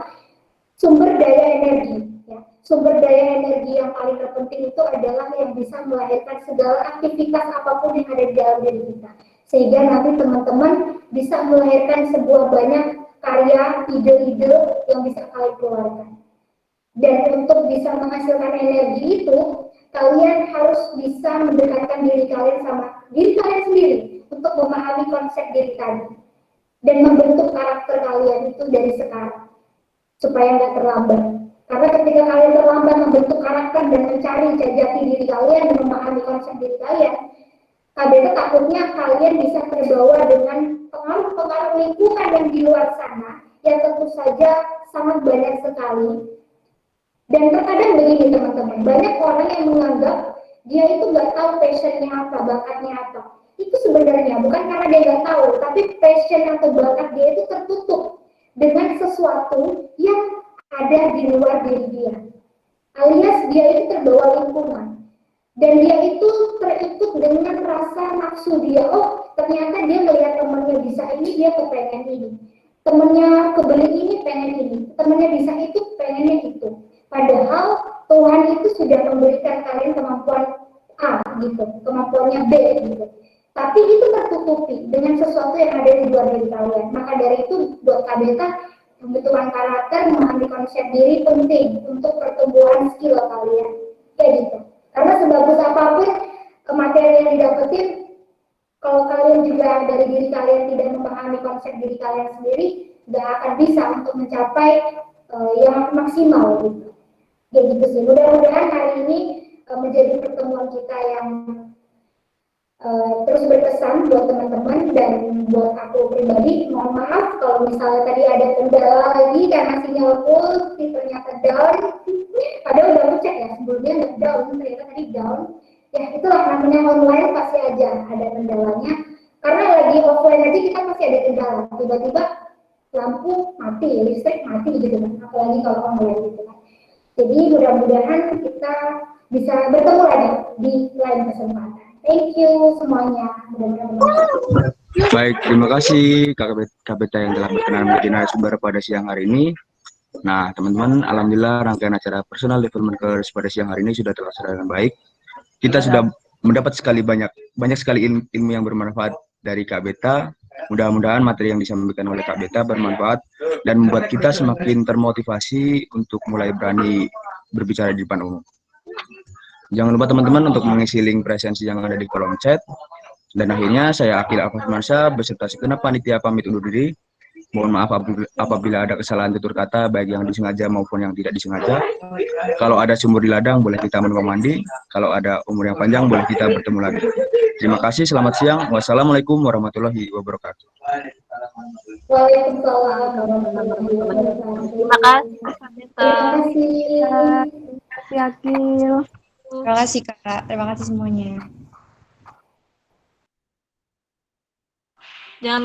sumber daya energi. Ya. Sumber daya energi yang paling terpenting itu adalah yang bisa melahirkan segala aktivitas apapun yang ada di dalam diri kita. Sehingga nanti teman-teman bisa melahirkan sebuah banyak karya, ide-ide yang bisa kalian keluarkan. Dan untuk bisa menghasilkan energi itu, kalian harus bisa mendekatkan diri kalian sama diri kalian sendiri untuk memahami konsep diri tadi. Dan membentuk karakter kalian itu dari sekarang, supaya nggak terlambat. Karena ketika kalian terlambat membentuk karakter dan mencari jati diri kalian dan memahami konsep diri kalian, KBT takutnya kalian bisa terbawa dengan pengaruh-pengaruh lingkungan yang di luar sana, yang tentu saja sangat banyak sekali. Dan terkadang begini teman-teman, banyak orang yang menganggap dia itu nggak tahu passionnya apa, bakatnya apa. Itu sebenarnya bukan karena dia nggak tahu, tapi passion atau bakat dia itu tertutup dengan sesuatu yang ada di luar diri dia, alias dia itu terbawa lingkungan, dan dia itu terikut dengan rasa nafsu dia. Oh, ternyata dia melihat temannya bisa ini, dia kepengen ini, temennya kebeli ini, pengen ini, temennya bisa itu, pengennya itu. Padahal Tuhan itu sudah memberikan kalian kemampuan A gitu, kemampuannya B gitu, tapi itu tertutupi dengan sesuatu yang ada di luar diri kalian. Maka dari itu buat KBTA, pembentukan karakter, memahami konsep diri penting untuk pertumbuhan skill kalian, kayak gitu. Karena sebagus apapun materi yang didapetin, kalau kalian juga dari diri kalian tidak memahami konsep diri kalian sendiri, nggak akan bisa untuk mencapai yang maksimal gitu. Kayak gitu sih. Mudah-mudahan hari ini menjadi pertemuan kita yang terus berkesan buat teman-teman, dan buat aku pribadi. Mohon maaf kalau misalnya tadi ada kendala lagi karena sinyal full ternyata down. Padahal udah ngecek ya sebelumnya nggak down, ternyata tadi down. Ya itulah namanya online, pasti aja ada kendalanya. Karena lagi offline aja kita masih ada kendala. Tiba-tiba lampu mati, listrik mati gitu kan. Apalagi kalau online gitu kan. Jadi mudah-mudahan kita bisa bertemu lagi di lain kesempatan. Thank you semuanya. Baik, terima kasih Kak Beta yang telah berkenan menjadi narasumber pada siang hari ini. Nah, teman-teman, alhamdulillah rangkaian acara personal development course pada siang hari ini sudah terlaksana dengan baik. Kita sudah mendapat banyak sekali ilmu yang bermanfaat dari Kak Beta. Mudah-mudahan materi yang disampaikan oleh Kak Beta bermanfaat dan membuat kita semakin termotivasi untuk mulai berani berbicara di depan umum. Jangan lupa teman-teman untuk mengisi link presensi yang ada di kolom chat. Dan akhirnya saya Akil Afasmansyah beserta segenap panitia pamit undur diri. Mohon maaf apabila ada kesalahan tutur kata baik yang disengaja maupun yang tidak disengaja. Kalau ada sumur di ladang boleh kita menumpang mandi. Kalau ada umur yang panjang boleh kita bertemu lagi. Terima kasih, selamat siang. Wassalamualaikum warahmatullahi wabarakatuh. Waalaikumsalam warahmatullahi wabarakatuh. Terima kasih. Terima kasih. Terima kasih Akil. Terima kasih Kak, terima kasih semuanya. Jangan